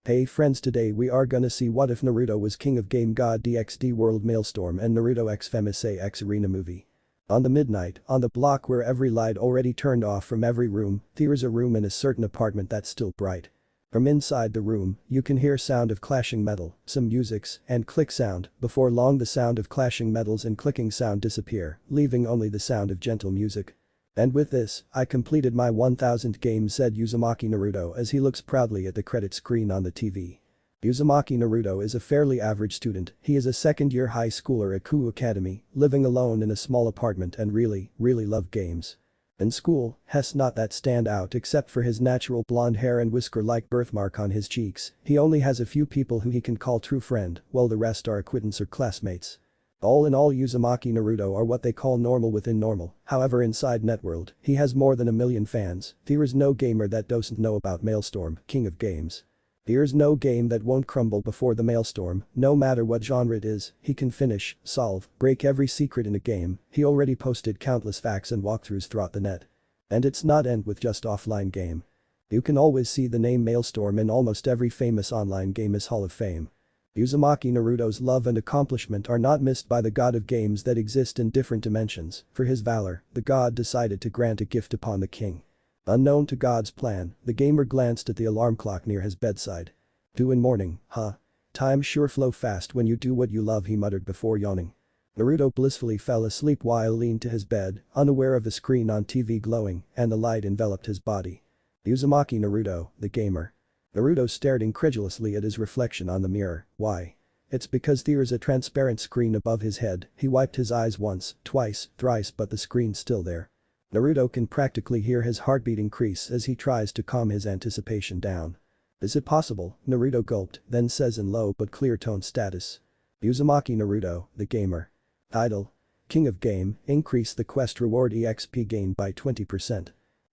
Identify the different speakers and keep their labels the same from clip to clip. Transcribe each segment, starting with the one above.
Speaker 1: Hey friends, today we are gonna see what if Naruto was king of game god DXD world Maelstorm and Naruto x Fem Issei x Irina movie. On the midnight, on the block where every light already turned off from every room, there's a room in a certain apartment that's still bright. From inside the room, you can hear sound of clashing metal, some musics, and click sound. Before long the sound of clashing metals and clicking sound disappear, leaving only the sound of gentle music. And with this, I completed my 1000th game, said Uzumaki Naruto as he looks proudly at the credit screen on the TV. Uzumaki Naruto is a fairly average student. He is a second-year high schooler at Counterattack Academy, living alone in a small apartment and really love games. In school, he's not that stand out except for his natural blonde hair and whisker-like birthmark on his cheeks. He only has a few people who he can call true friend, while the rest are acquaintance or classmates. All in all, Uzumaki Naruto are what they call normal within normal. However, inside Networld, he has more than 1 million fans. There is no gamer that doesn't know about Maelstorm, king of games. There's no game that won't crumble before the Maelstorm, no matter what genre it is. He can finish, solve, break every secret in a game. He already posted countless facts and walkthroughs throughout the net. And it's not end with just offline game. You can always see the name Maelstorm in almost every famous online gamer's Hall of Fame. Uzumaki Naruto's love and accomplishment are not missed by the god of games that exist in different dimensions. For his valor, the god decided to grant a gift upon the king. Unknown to God's plan, the gamer glanced at the alarm clock near his bedside. 2 in morning, huh? Time sure flow fast when you do what you love, he muttered before yawning. Naruto blissfully fell asleep while leaned to his bed, unaware of the screen on TV glowing, and the light enveloped his body. Uzumaki Naruto, the gamer. Naruto stared incredulously at his reflection on the mirror. Why? It's because there's a transparent screen above his head. He wiped his eyes once, twice, thrice, but the screen's still there. Naruto can practically hear his heartbeat increase as he tries to calm his anticipation down. Is it possible? Naruto gulped, then says in low but clear tone, status. Uzumaki Naruto, the gamer. Idol. King of game, increase the quest reward EXP gain by 20%.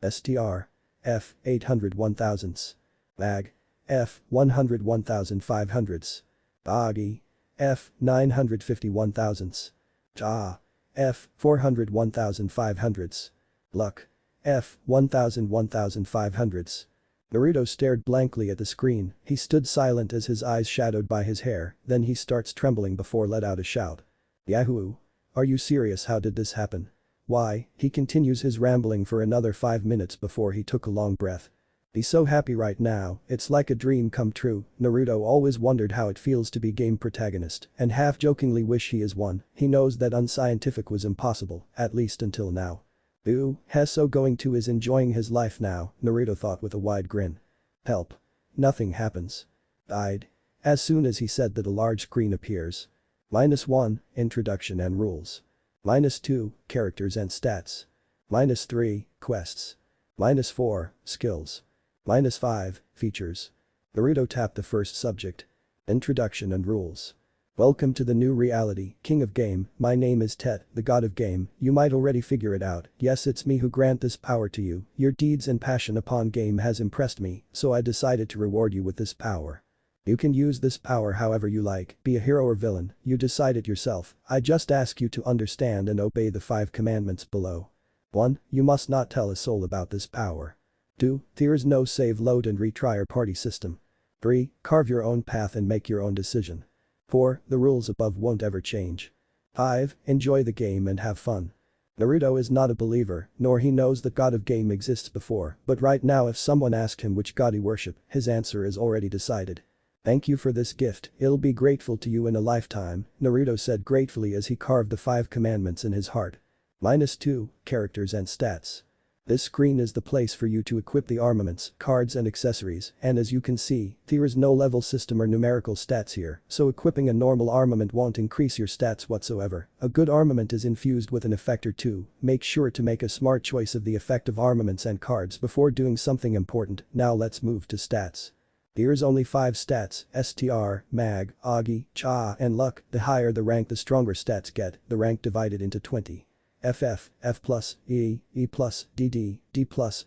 Speaker 1: STR. F. 801,000s. Mag. F. 101,500s. Agi. F. 951,000s. Ja. F. 401,500s. Luck. F. 1,500s. Naruto stared blankly at the screen. He stood silent as his eyes shadowed by his hair, then he starts trembling before let out a shout. Yahoo! Are you serious? How did this happen? Why? He continues his rambling for another 5 minutes before he took a long breath. He's so happy right now, it's like a dream come true. Naruto always wondered how it feels to be game protagonist and half-jokingly wish he is one. He knows that unscientific was impossible, at least until now. Ooh, so going to is enjoying his life now, Naruto thought with a wide grin. Help. Nothing happens. Died. As soon as he said that a large screen appears. -1, Introduction and Rules. -2, Characters and Stats. -3, Quests. -4, Skills. -5, Features. Naruto tapped the first subject. Introduction and Rules. Welcome to the new reality, king of game. My name is Tet, the god of game. You might already figure it out. Yes, it's me who grant this power to you. Your deeds and passion upon game has impressed me, so I decided to reward you with this power. You can use this power however you like, be a hero or villain, you decide it yourself. I just ask you to understand and obey the 5 commandments below. 1. You must not tell a soul about this power. 2. There is no save, load and retry or party system. 3. Carve your own path and make your own decision. 4. The rules above won't ever change. 5. Enjoy the game and have fun. Naruto is not a believer, nor he knows that God of game exists before, but right now if someone asked him which god he worship, his answer is already decided. Thank you for this gift, it'll be grateful to you in a lifetime, Naruto said gratefully as he carved the 5 commandments in his heart. -2, Characters and Stats. This screen is the place for you to equip the armaments, cards and accessories, and as you can see, there is no level system or numerical stats here, so equipping a normal armament won't increase your stats whatsoever. A good armament is infused with an effect or two. Make sure to make a smart choice of the effective armaments and cards before doing something important. Now let's move to stats. There's only 5 stats, STR, Mag, Agi, Cha and Luck. The higher the rank the stronger stats get, the rank divided into 20. FF, F+, E, E+, DD, D+,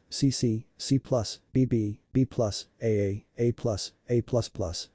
Speaker 1: CC, C+, BB, B+, AA, A+, A++,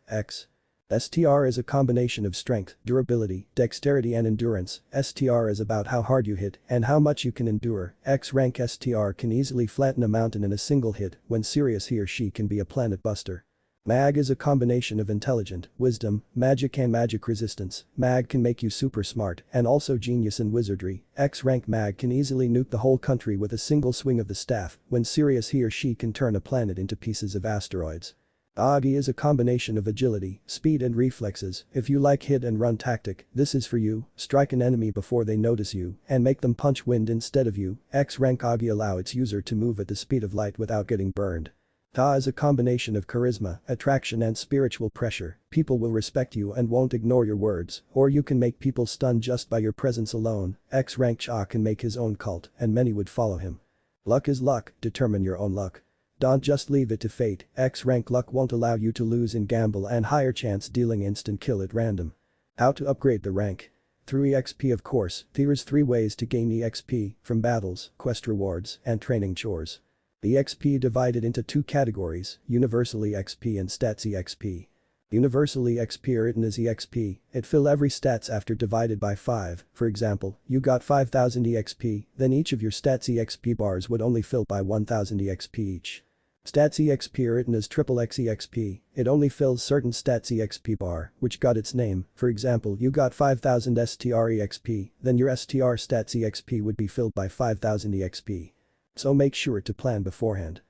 Speaker 1: X. STR is a combination of strength, durability, dexterity and endurance. STR is about how hard you hit and how much you can endure. X rank STR can easily flatten a mountain in a single hit. When serious, he or she can be a planet buster. Mag is a combination of intelligent, wisdom, magic and magic resistance. Mag can make you super smart and also genius in wizardry. X-rank mag can easily nuke the whole country with a single swing of the staff. When serious, he or she can turn a planet into pieces of asteroids. Agi is a combination of agility, speed and reflexes. If you like hit and run tactic, this is for you. Strike an enemy before they notice you and make them punch wind instead of you. X-rank Agi allow its user to move at the speed of light without getting burned. Ta is a combination of charisma, attraction and spiritual pressure. People will respect you and won't ignore your words, or you can make people stunned just by your presence alone. X-rank Cha can make his own cult and many would follow him. Luck is luck, determine your own luck. Don't just leave it to fate. X-rank luck won't allow you to lose in gamble and higher chance dealing instant kill at random. How to upgrade the rank? Through EXP of course. There's 3 ways to gain EXP, from battles, quest rewards, and training chores. The EXP divided into 2 categories, Universal EXP and Stats EXP. Universal EXP written as EXP, it fill every stats after divided by 5, for example, you got 5000 EXP, then each of your stats EXP bars would only fill by 1000 EXP each. Stats EXP written as XXX EXP, it only fills certain stats EXP bar, which got its name, for example you got 5000 STR EXP, then your STR stats EXP would be filled by 5000 EXP. So make sure to plan beforehand.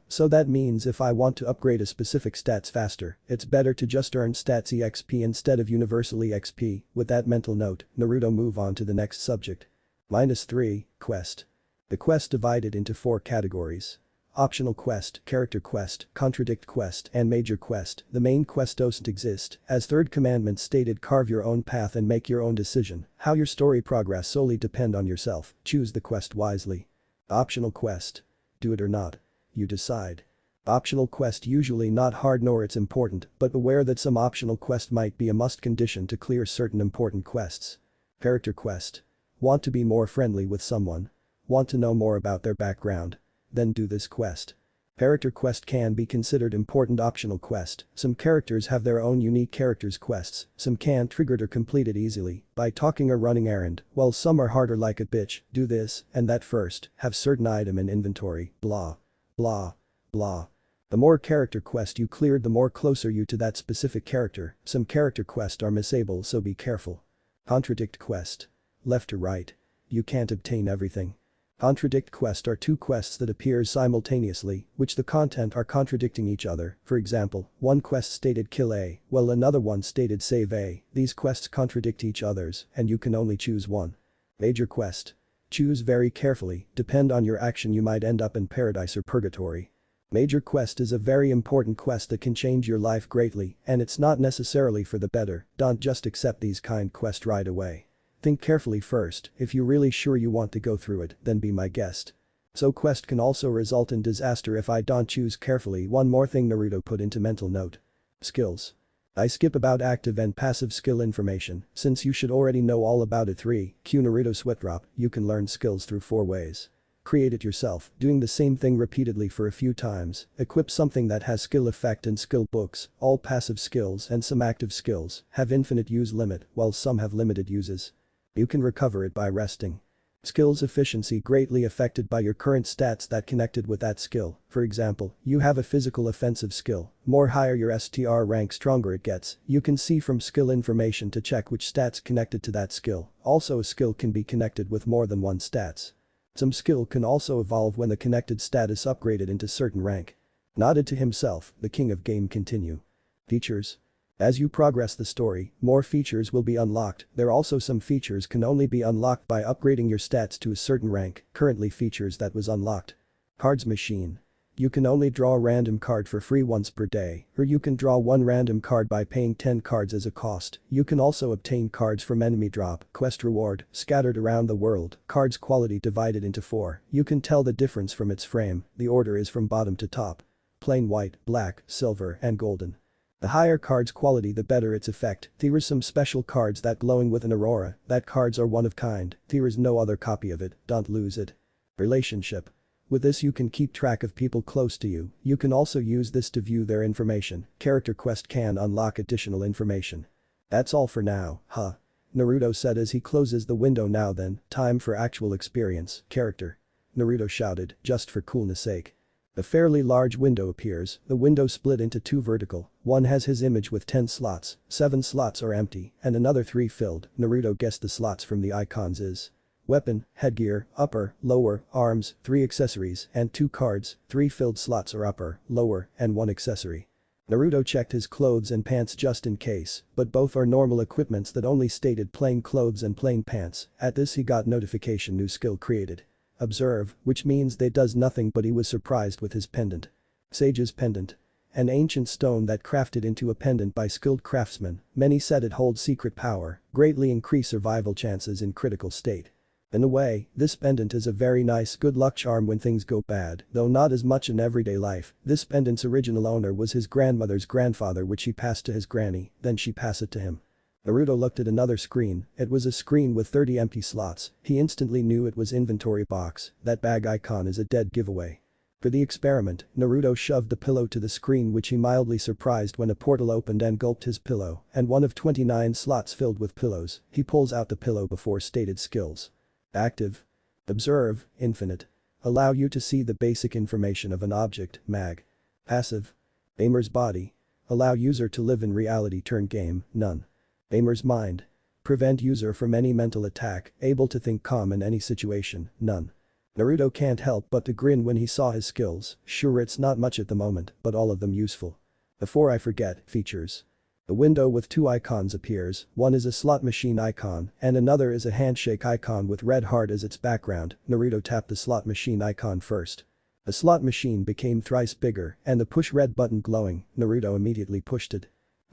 Speaker 1: So that means if I want to upgrade a specific stats faster, it's better to just earn stats EXP instead of universal EXP. With that mental note, Naruto move on to the next subject. -3, quest. The quest divided into 4 categories. Optional quest, character quest, contradict quest and major quest. The main quest doesn't exist. As third commandment stated, carve your own path and make your own decision. How your story progress solely depend on yourself. Choose the quest wisely. Optional quest. Do it or not. You decide. Optional quest usually not hard nor it's important, but beware that some optional quest might be a must condition to clear certain important quests. Character quest. Want to be more friendly with someone? Want to know more about their background? Then do this quest. Character quest can be considered important optional quest. Some characters have their own unique characters quests, some can triggered or completed easily by talking or running errand, while some are harder like a bitch, do this and that first, have certain item in inventory, blah. Blah. Blah. The more character quest you cleared the more closer you to that specific character. Some character quests are missable so be careful. Contradict quest. Left or right. You can't obtain everything. Contradict quest are 2 quests that appear simultaneously, which the content are contradicting each other. For example, one quest stated kill A, while another one stated save A. These quests contradict each others, and you can only choose one. Major quest. Choose very carefully, depend on your action you might end up in paradise or purgatory. Major quest is a very important quest that can change your life greatly, and it's not necessarily for the better. Don't just accept these kind quests right away. Think carefully first. If you're really sure you want to go through it, then be my guest. So quest can also result in disaster if I don't choose carefully. One more thing Naruto put into mental note. Skills. I skip about active and passive skill information, since you should already know all about it. 3. Q Naruto sweat drop, you can learn skills through 4 ways. Create it yourself, doing the same thing repeatedly for a few times. Equip something that has skill effect and skill books. All passive skills and some active skills have infinite use limit, while some have limited uses. You can recover it by resting. Skills efficiency greatly affected by your current stats that connected with that skill. For example, you have a physical offensive skill. More higher your STR rank stronger it gets. You can see from skill information to check which stats connected to that skill. Also a skill can be connected with more than one stats. Some skill can also evolve when the connected status upgraded into certain rank. Nodded to himself, the king of game continue. Features. As you progress the story, more features will be unlocked. There also some features can only be unlocked by upgrading your stats to a certain rank, currently features that was unlocked. Cards machine. You can only draw a random card for free once per day, or you can draw 1 random card by paying 10 cards as a cost. You can also obtain cards from enemy drop, quest reward, scattered around the world, cards quality divided into 4. You can tell the difference from its frame, the order is from bottom to top. Plain white, black, silver and golden. The higher cards quality the better its effect. There are some special cards that glowing with an aurora, that cards are one of kind, there is no other copy of it, don't lose it. Relationship. With this you can keep track of people close to you, you can also use this to view their information. Character quest can unlock additional information. That's all for now, huh? Naruto said as he closes the window. Now then, time for actual experience. Character. Naruto shouted, just for coolness sake. A fairly large window appears, the window split into two vertical, one has his image with 10 slots, 7 slots are empty, and another 3 filled. Naruto guessed the slots from the icons is weapon, headgear, upper, lower, arms, 3 accessories, and 2 cards, 3 filled slots are upper, lower, and 1 accessory. Naruto checked his clothes and pants just in case, but both are normal equipments that only stated plain clothes and plain pants. At this he got notification new skill created. Observe, which means they does nothing but he was surprised with his pendant. Sage's pendant. An ancient stone that crafted into a pendant by skilled craftsmen, many said it holds secret power, greatly increase survival chances in critical state. In a way, this pendant is a very nice good luck charm when things go bad, though not as much in everyday life. This pendant's original owner was his grandmother's grandfather, which he passed to his granny, then she passed it to him. Naruto looked at another screen, it was a screen with 30 empty slots, he instantly knew it was inventory box, that bag icon is a dead giveaway. For the experiment, Naruto shoved the pillow to the screen, which he mildly surprised when a portal opened and gulped his pillow, and one of 29 slots filled with pillows. He pulls out the pillow before stated skills. Active. Observe, infinite. Allow you to see the basic information of an object, mag. Passive. Aimer's body. Allow user to live in reality turn game, none. Aimer's mind. Prevent user from any mental attack, able to think calm in any situation, none. Naruto can't help but to grin when he saw his skills, sure it's not much at the moment, but all of them useful. Before I forget, features. A window with 2 icons appears, one is a slot machine icon, and another is a handshake icon with red heart as its background. Naruto tapped the slot machine icon first. The slot machine became thrice bigger, and the push red button glowing, Naruto immediately pushed it.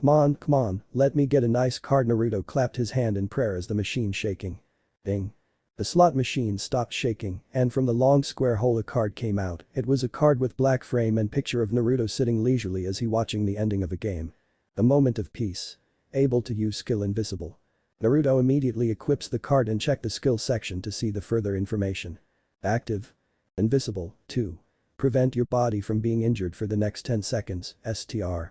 Speaker 1: Come on, let me get a nice card. Naruto clapped his hand in prayer as the machine shaking. Ding. The slot machine stopped shaking, and from the long square hole a card came out. It was a card with black frame and picture of Naruto sitting leisurely as he watching the ending of a game. A moment of peace. Able to use skill invisible. Naruto immediately equips the card and check the skill section to see the further information. Active. Invisible, 2. Prevent your body from being injured for the next 10 seconds, STR.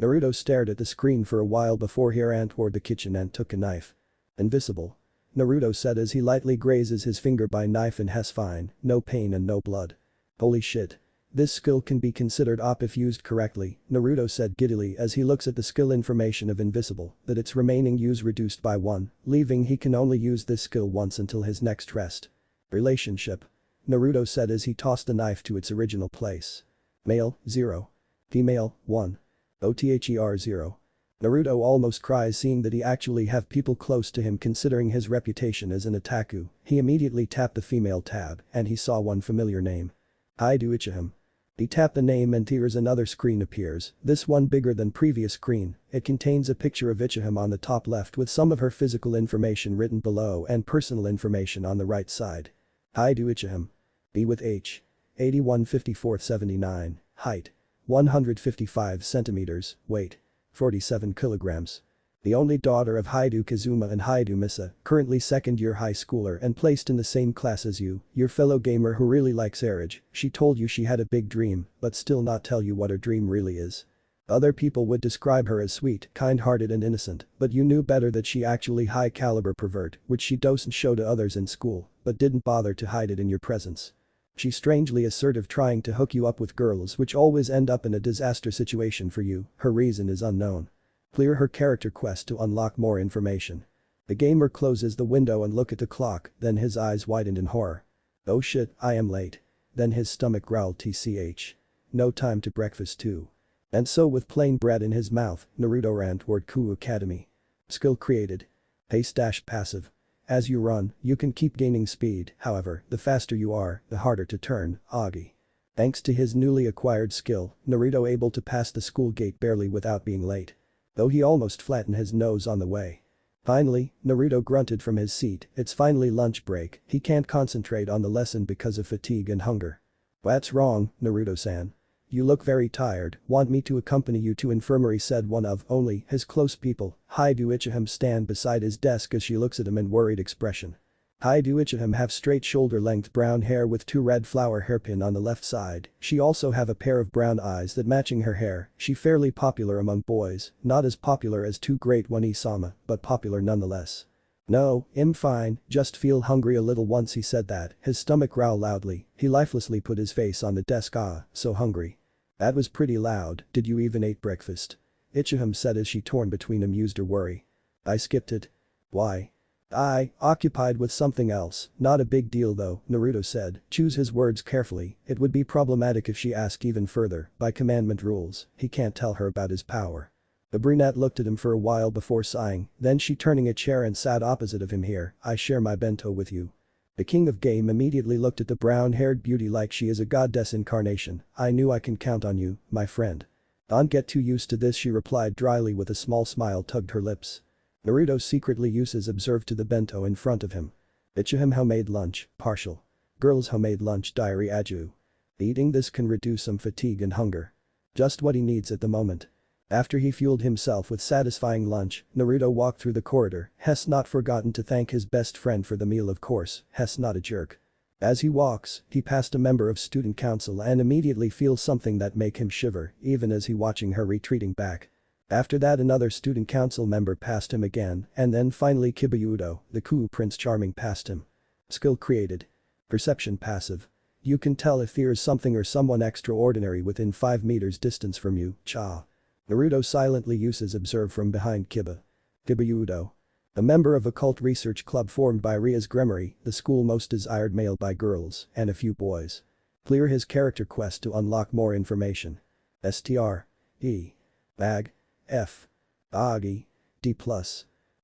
Speaker 1: Naruto stared at the screen for a while before he ran toward the kitchen and took a knife. Invisible. Naruto said as he lightly grazes his finger by knife and has fine, no pain and no blood. Holy shit. This skill can be considered OP if used correctly, Naruto said giddily as he looks at the skill information of invisible, that its remaining use reduced by 1, leaving he can only use this skill once until his next rest. Relationship. Naruto said as he tossed the knife to its original place. Male, 0. Female, 1. OTHER 0. Naruto almost cries seeing that he actually have people close to him considering his reputation as an otaku. He immediately tapped the female tab and he saw one familiar name. Ichim. He tapped the name and here's another screen appears, this one bigger than previous screen. It contains a picture of Ichim on the top left with some of her physical information written below and personal information on the right side. Ichim. B with H. 815479, height. 155 centimeters, weight. 47 kilograms. The only daughter of Haidu Kazuma and Haidu Misa, currently second-year high schooler and placed in the same class as you, your fellow gamer who really likes Erage. She told you she had a big dream, but still not tell you what her dream really is. Other people would describe her as sweet, kind-hearted and innocent, but you knew better that she actually high-caliber pervert, which she doesn't show to others in school, but didn't bother to hide it in your presence. She's strangely assertive, trying to hook you up with girls which always end up in a disaster situation for you, her reason is unknown. Clear her character quest to unlock more information. The gamer closes the window and look at the clock, then his eyes widened in horror. Oh shit, I am late. Then his stomach growled tch. No time to breakfast too. And so with plain bread in his mouth, Naruto ran toward Ku Academy. Skill created. Passive. As you run, you can keep gaining speed, however, the faster you are, the harder to turn, Agi. Thanks to his newly acquired skill, Naruto able to pass the school gate barely without being late. Though he almost flattened his nose on the way. Finally, Naruto grunted from his seat, it's finally lunch break, he can't concentrate on the lesson because of fatigue and hunger. What's wrong, Naruto-san? You look very tired, want me to accompany you to infirmary, said one of only his close people. Haidu Ichim stand beside his desk as she looks at him in worried expression. Haidu Ichim have straight shoulder-length brown hair with 2 red flower hairpin on the left side, she also have a pair of brown eyes that matching her hair, she fairly popular among boys, not as popular as 2 Great One Isama, but popular nonetheless. No, I'm fine, just feel hungry a little. Once he said that, his stomach growled loudly, he lifelessly put his face on the desk. So hungry. That was pretty loud, did you even eat breakfast? Ichim said as she torn between amused or worry. I skipped it. Why? I, occupied with something else, not a big deal though, Naruto said, choose his words carefully, it would be problematic if she asked even further, by commandment rules, he can't tell her about his power. The brunette looked at him for a while before sighing, then she turning a chair and sat opposite of him. Here, I share my bento with you. The king of game immediately looked at the brown-haired beauty like she is a goddess incarnation. I knew I can count on you, my friend. Don't get too used to this, she replied dryly with a small smile tugged her lips. Naruto secretly uses observed to the bento in front of him. Ichim homemade lunch, partial. Girls homemade lunch diary aju. Eating this can reduce some fatigue and hunger. Just what he needs at the moment. After he fueled himself with satisfying lunch, Naruto walked through the corridor, Hess not forgotten to thank his best friend for the meal of course, Hess not a jerk. As he walks, he passed a member of student council and immediately feels something that make him shiver, even as he watching her retreating back. After that another student council member passed him again, and then finally Kibayudo, the cool Prince Charming passed him. Skill created. Perception passive. You can tell if there is something or someone extraordinary within 5 meters distance from you, cha. Naruto silently uses observe from behind Kibayudo. A member of Occult research club formed by Ria's Gremory, the school most desired male by girls, and a few boys. Clear his character quest to unlock more information. STR. E. Bag. F. Agi. D+.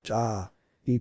Speaker 1: Ja. E+.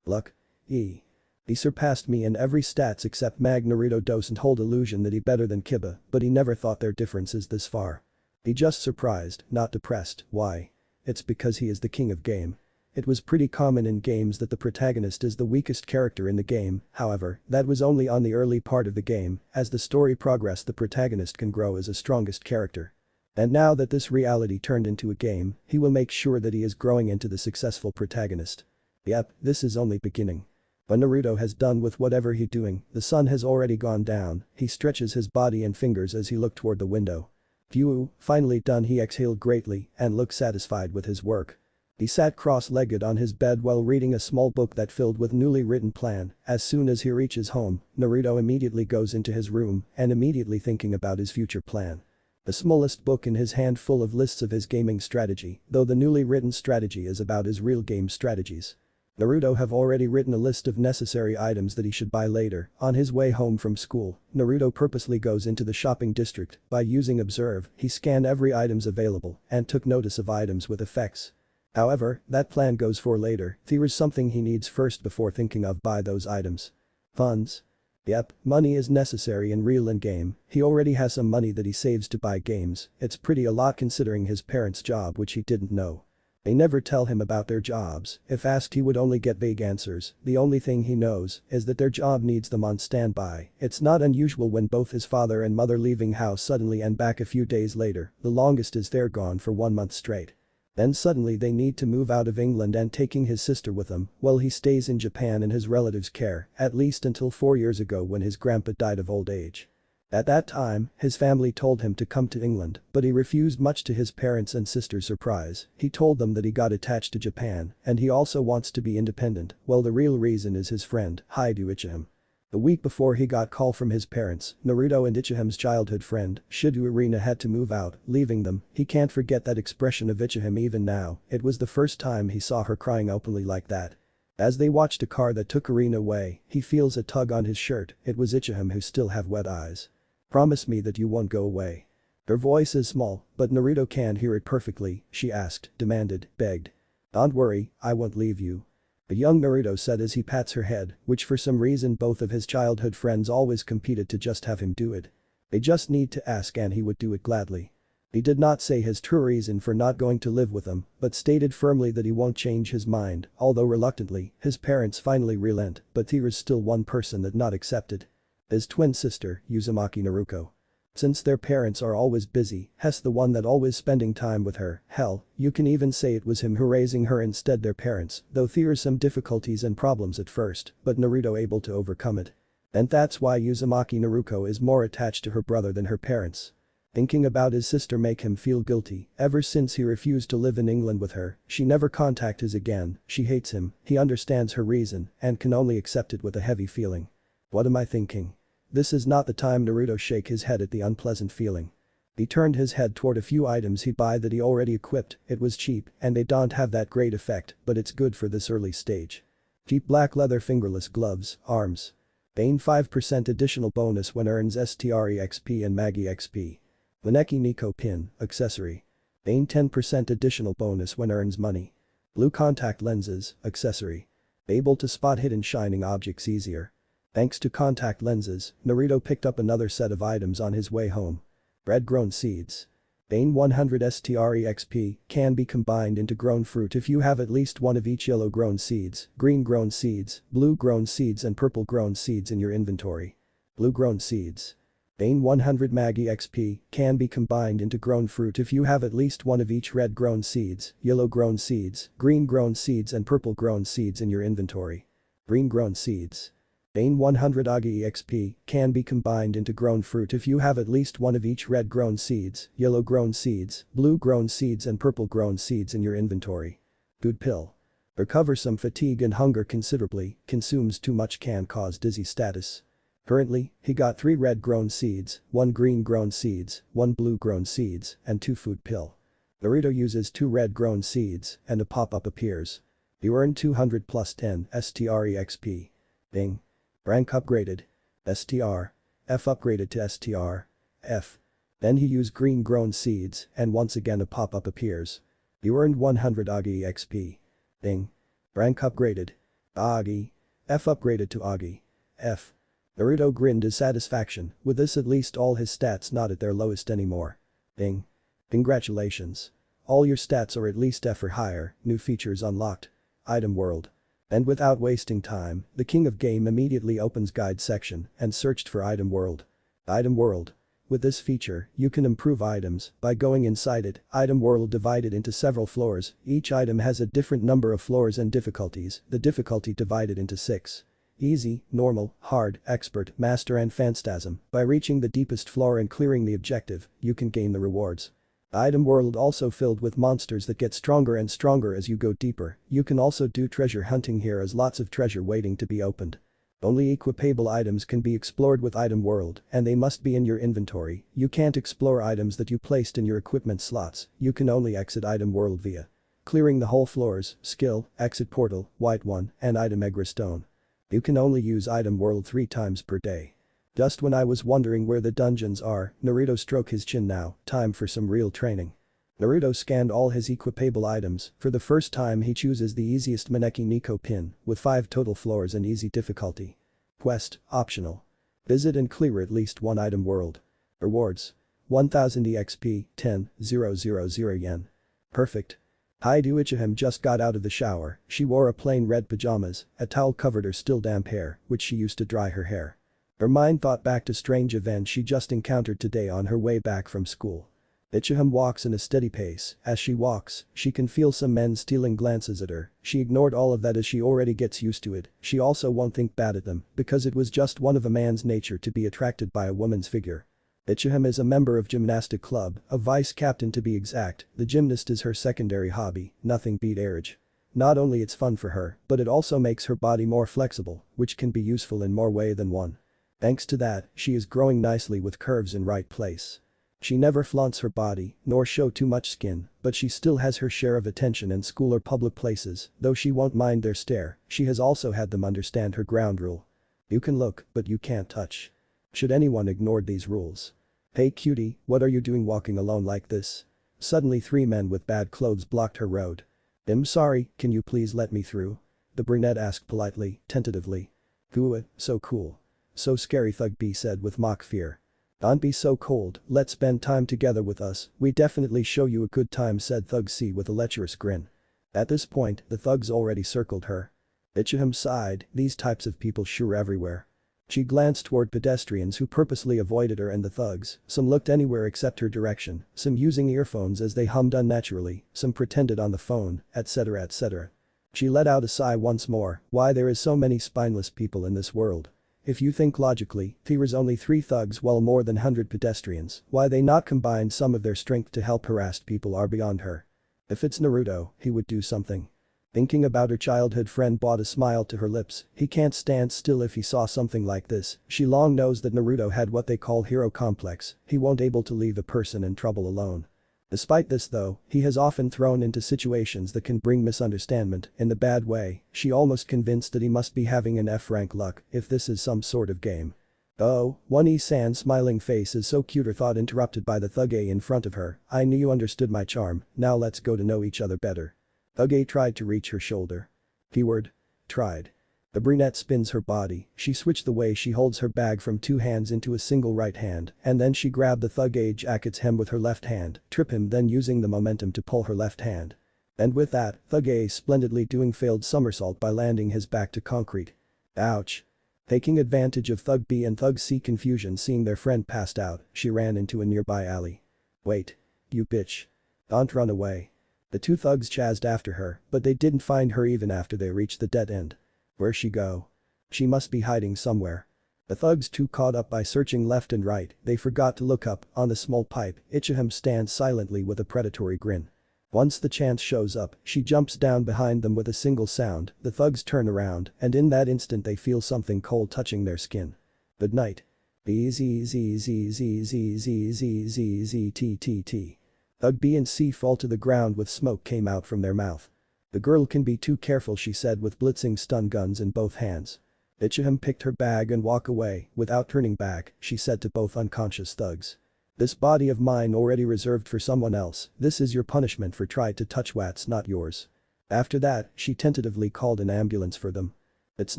Speaker 1: Luck. E. He surpassed me in every stats except mag. Naruto doesn't hold illusion that he better than Kiba, but he never thought their differences this far. He just surprised, not depressed. Why? It's because he is the king of game. It was pretty common in games that the protagonist is the weakest character in the game, however, that was only on the early part of the game, as the story progressed the protagonist can grow as a strongest character. And now that this reality turned into a game, he will make sure that he is growing into the successful protagonist. Yep, this is only beginning. When Naruto has done with whatever he doing, the sun has already gone down, he stretches his body and fingers as he looked toward the window. Phew, finally done, he exhaled greatly and looked satisfied with his work. He sat cross-legged on his bed while reading a small book that filled with newly written plan. As soon as he reaches home, Naruto immediately goes into his room and immediately thinking about his future plan. The smallest book in his hand full of lists of his gaming strategy, though the newly written strategy is about his real game strategies. Naruto have already written a list of necessary items that he should buy later. On his way home from school, Naruto purposely goes into the shopping district. By using observe, he scanned every items available and took notice of items with effects. However, that plan goes for later. There is something he needs first before thinking of buy those items. Funds. Yep, money is necessary in real in-game. He already has some money that he saves to buy games. It's pretty a lot considering his parents' job, which he didn't know. They never tell him about their jobs. If asked, he would only get vague answers. The only thing he knows is that their job needs them on standby. It's not unusual when both his father and mother leaving house suddenly and back a few days later. The longest is they're gone for 1 month straight. Then suddenly they need to move out of England and taking his sister with him, while he stays in Japan in his relatives' care, at least until 4 years ago when his grandpa died of old age. At that time, his family told him to come to England, but he refused, much to his parents' and sister's surprise. He told them that he got attached to Japan and he also wants to be independent. Well, the real reason is his friend, Ichim. The week before he got call from his parents, Naruto and Ichim's childhood friend, Irina, had to move out, leaving them. He can't forget that expression of Ichim even now. It was the first time he saw her crying openly like that. As they watched a car that took Irina away, he feels a tug on his shirt. It was Ichim who still have wet eyes. Promise me that you won't go away. Her voice is small, but Naruto can hear it perfectly. She asked, demanded, begged. Don't worry, I won't leave you. The young Naruto said as he pats her head, which for some reason both of his childhood friends always competed to just have him do it. They just need to ask and he would do it gladly. He did not say his true reason for not going to live with them, but stated firmly that he won't change his mind. Although reluctantly, his parents finally relent, but there is still one person that not accepted. His twin sister, Uzumaki Naruko. Since their parents are always busy, Hess the one that always spending time with her. Hell, you can even say it was him who raising her instead their parents, though there are some difficulties and problems at first, but Naruto able to overcome it. And that's why Uzumaki Naruko is more attached to her brother than her parents. Thinking about his sister make him feel guilty. Ever since he refused to live in England with her, she never contact us again. She hates him, he understands her reason and can only accept it with a heavy feeling. What am I thinking? This is not the time. Naruto shake his head at the unpleasant feeling. He turned his head toward a few items he buy that he already equipped. It was cheap and they don't have that great effect, but it's good for this early stage. Cheap black leather fingerless gloves, arms. Bane 5% additional bonus when earns STRE XP and Magi XP. Maneki Nico pin, accessory. Bane 10% additional bonus when earns money. Blue contact lenses, accessory. Able to spot hidden shining objects easier. Thanks to contact lenses, Naruto picked up another set of items on his way home. Red grown seeds. Bane 100 STRE XP can be combined into grown fruit if you have at least one of each yellow grown seeds, green grown seeds, blue grown seeds and purple grown seeds in your inventory. Blue grown seeds. Bane 100 Magi XP can be combined into grown fruit if you have at least one of each red grown seeds, yellow grown seeds, green grown seeds and purple grown seeds in your inventory. Green grown seeds. Bane 100 Agi XP can be combined into grown fruit if you have at least one of each red grown seeds, yellow grown seeds, blue grown seeds and purple grown seeds in your inventory. Good pill. Recover some fatigue and hunger considerably, consumes too much can cause dizzy status. Currently, he got 3 red grown seeds, 1 green grown seeds, 1 blue grown seeds, and 2 food pill. Naruto uses 2 red grown seeds and a pop-up appears. You earn 200 plus 10 STRE XP. Bing. Rank upgraded. STR. F upgraded to STR. F. Then he used green grown seeds and once again a pop-up appears. You earned 100 Agi XP. Bing. Rank upgraded. Agi. F upgraded to Agi. F. Naruto grinned his satisfaction, with this at least all his stats not at their lowest anymore. Bing. Congratulations. All your stats are at least F or higher, new features unlocked. Item world. And without wasting time, the king of game immediately opens guide section and searched for item world. Item world. With this feature, you can improve items by going inside it. Item world divided into several floors, each item has a different number of floors and difficulties, the difficulty divided into 6. Easy, normal, hard, expert, master and phantasm. By reaching the deepest floor and clearing the objective, you can gain the rewards. Item world also filled with monsters that get stronger and stronger as you go deeper. You can also do treasure hunting here as lots of treasure waiting to be opened. Only equipable items can be explored with item world and they must be in your inventory. You can't explore items that you placed in your equipment slots, you can only exit item world via clearing the whole floors, skill, exit portal, white one, and item Egra stone. You can only use item world 3 times per day. Just when I was wondering where the dungeons are, Naruto stroke his chin now, time for some real training. Naruto scanned all his equipable items, for the first time he chooses the easiest Maneki Nico pin, with 5 total floors and easy difficulty. Quest, optional. Visit and clear at least one item world. Rewards. 1000 EXP, 10,000 yen. Perfect. Ichim just got out of the shower, she wore a plain red pajamas, a towel covered her still damp hair, which she used to dry her hair. Her mind thought back to strange events she just encountered today on her way back from school. Ichim walks in a steady pace, as she walks, she can feel some men stealing glances at her, she ignored all of that as she already gets used to it, she also won't think bad at them, because it was just one of a man's nature to be attracted by a woman's figure. Ichim is a member of gymnastic club, a vice captain to be exact, the gymnast is her secondary hobby, nothing beat age. Not only it's fun for her, but it also makes her body more flexible, which can be useful in more way than one. Thanks to that, she is growing nicely with curves in right place. She never flaunts her body, nor show too much skin, but she still has her share of attention in school or public places, though she won't mind their stare, she has also had them understand her ground rule. You can look, but you can't touch. Should anyone ignore these rules? Hey cutie, what are you doing walking alone like this? Suddenly 3 men with bad clothes blocked her road. I'm sorry, can you please let me through? The brunette asked politely, tentatively. Gua, so cool. So scary, Thug B said with mock fear. Don't be so cold, let's spend time together with us, we definitely show you a good time, said Thug C with a lecherous grin. At this point, the thugs already circled her. Ichim sighed, these types of people sure everywhere. She glanced toward pedestrians who purposely avoided her and the thugs, some looked anywhere except her direction, some using earphones as they hummed unnaturally, some pretended on the phone, etc. etc. She let out a sigh once more, why there is so many spineless people in this world. if you think logically, there was only 3 thugs while more than 100 pedestrians, why they not combine some of their strength to help harassed people are beyond her. If it's Naruto, he would do something. Thinking about her childhood friend brought a smile to her lips, he can't stand still if he saw something like this, she long knows that Naruto had what they call hero complex, he won't able to leave a person in trouble alone. Despite this though, he has often thrown into situations that can bring misunderstanding in the bad way, she almost convinced that he must be having an F-rank luck if this is some sort of game. Oh, One E-san's smiling face is so cute her thought interrupted by the thug A in front of her, I knew you understood my charm, now let's go to know each other better. Thug A tried to reach her shoulder. Keyword. Tried. The brunette spins her body, she switched the way she holds her bag from 2 hands into a single right hand, and then she grabbed the thug A jacket's hem with her left hand, trip him then using the momentum to pull her left hand. And with that, thug A splendidly doing failed somersault by landing his back to concrete. Ouch. Taking advantage of thug B and thug C confusion seeing their friend passed out, she ran into a nearby alley. Wait. You bitch. Don't run away. The 2 thugs chased after her, but they didn't find her even after they reached the dead end. Where'd she go? She must be hiding somewhere. The thugs too caught up by searching left and right, they forgot to look up, on the small pipe, Ichim stands silently with a predatory grin. Once the chance shows up, she jumps down behind them with a single sound, the thugs turn around, and in that instant they feel something cold touching their skin. Good night. BZZZZZZZZZZTTT. Thug B and C fall to the ground with smoke came out from their mouth. The girl can be too careful she said with blitzing stun guns in both hands. Ichim picked her bag and walk away, without turning back, she said to both unconscious thugs. This body of mine already reserved for someone else, this is your punishment for try to touch what's not yours. After that, she tentatively called an ambulance for them. It's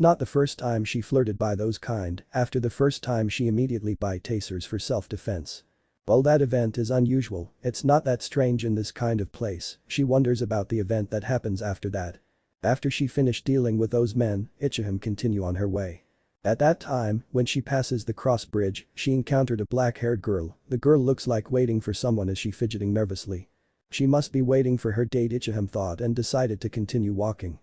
Speaker 1: not the first time she flirted by those kind, after the first time she immediately buy tasers for self-defense. While that event is unusual, it's not that strange in this kind of place, she wonders about the event that happens after that. After she finished dealing with those men, Ichim continue on her way. At that time, when she passes the cross bridge, she encountered a black-haired girl, the girl looks like waiting for someone as she fidgeting nervously. She must be waiting for her date Ichim thought and decided to continue walking.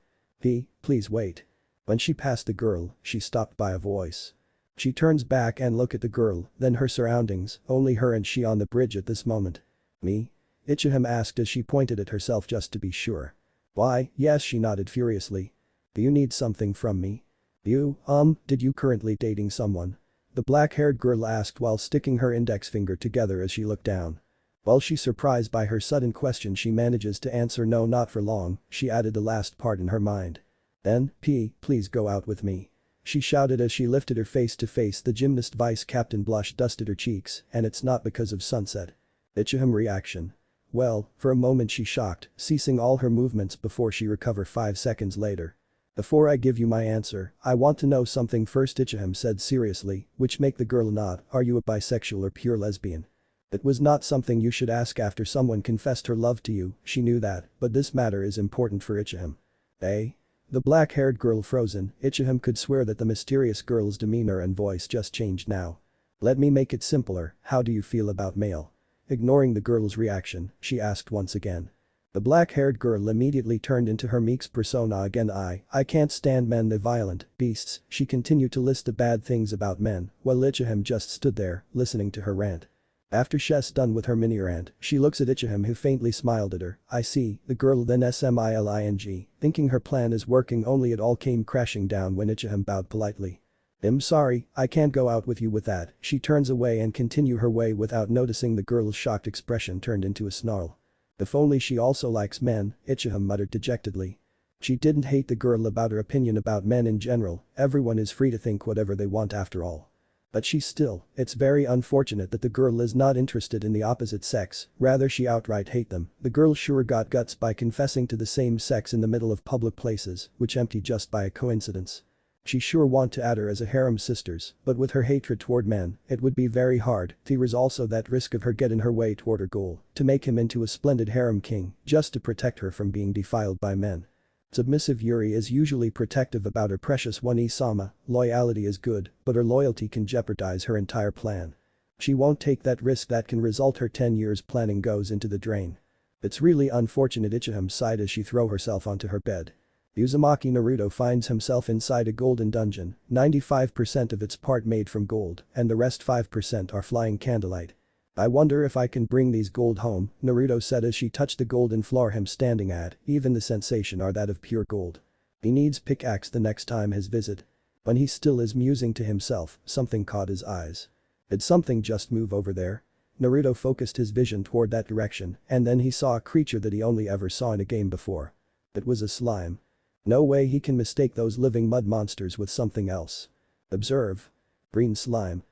Speaker 1: Please wait. When she passed the girl, she stopped by a voice. She turns back and look at the girl, then her surroundings, only her and she on the bridge at this moment. Me? Ichim asked as she pointed at herself just to be sure. Why, yes she nodded furiously. Do you need something from me? Did you currently dating someone? The black-haired girl asked while sticking her index finger together as she looked down. While she's surprised by her sudden question she manages to answer no not for long, she added the last part in her mind. Then, please go out with me. She shouted as she lifted her face to face the gymnast vice captain blush dusted her cheeks, and it's not because of sunset. Ichim reaction. Well, for a moment she shocked, ceasing all her movements before she recovered 5 seconds later. Before I give you my answer, I want to know something first Ichim said seriously, which make the girl nod, are you a bisexual or pure lesbian? It was not something you should ask after someone confessed her love to you, she knew that, but this matter is important for Ichim. Eh? The black-haired girl frozen, Ichim could swear that the mysterious girl's demeanor and voice just changed now. Let me make it simpler, how do you feel about male? Ignoring the girl's reaction, she asked once again. The black-haired girl immediately turned into her Meek's persona again I can't stand men they're violent, beasts, she continued to list the bad things about men, while Ichim just stood there, listening to her rant. After she's done with her mini-rant, she looks at Ichim who faintly smiled at her, I see, the girl then smiling, thinking her plan is working only it all came crashing down when Ichim bowed politely. I'm sorry, I can't go out with you with that, she turns away and continue her way without noticing the girl's shocked expression turned into a snarl. If only she also likes men, Ichim muttered dejectedly. She didn't hate the girl about her opinion about men in general, everyone is free to think whatever they want after all. But it's very unfortunate that the girl is not interested in the opposite sex, rather she outright hate them, the girl sure got guts by confessing to the same sex in the middle of public places, which empty just by a coincidence. She sure want to add her as a harem sisters, but with her hatred toward men, it would be very hard, there's also that risk of her getting her way toward her goal, to make him into a splendid harem king, just to protect her from being defiled by men. Submissive Yuri is usually protective about her precious one Isama, loyalty is good, but her loyalty can jeopardize her entire plan. She won't take that risk that can result her 10 years planning goes into the drain. It's really unfortunate Ichim sighed as she throw herself onto her bed. Uzumaki Naruto finds himself inside a golden dungeon, 95% of its part made from gold, and the rest 5% are flying candlelight. I wonder if I can bring these gold home, Naruto said as she touched the golden floor him standing at, even the sensation are that of pure gold. He needs pickaxe the next time his visit. When he still is musing to himself, something caught his eyes. Did something just move over there? Naruto focused his vision toward that direction, and then he saw a creature that he only ever saw in a game before. It was a slime. No way he can mistake those living mud monsters with something else. Observe. Green slime.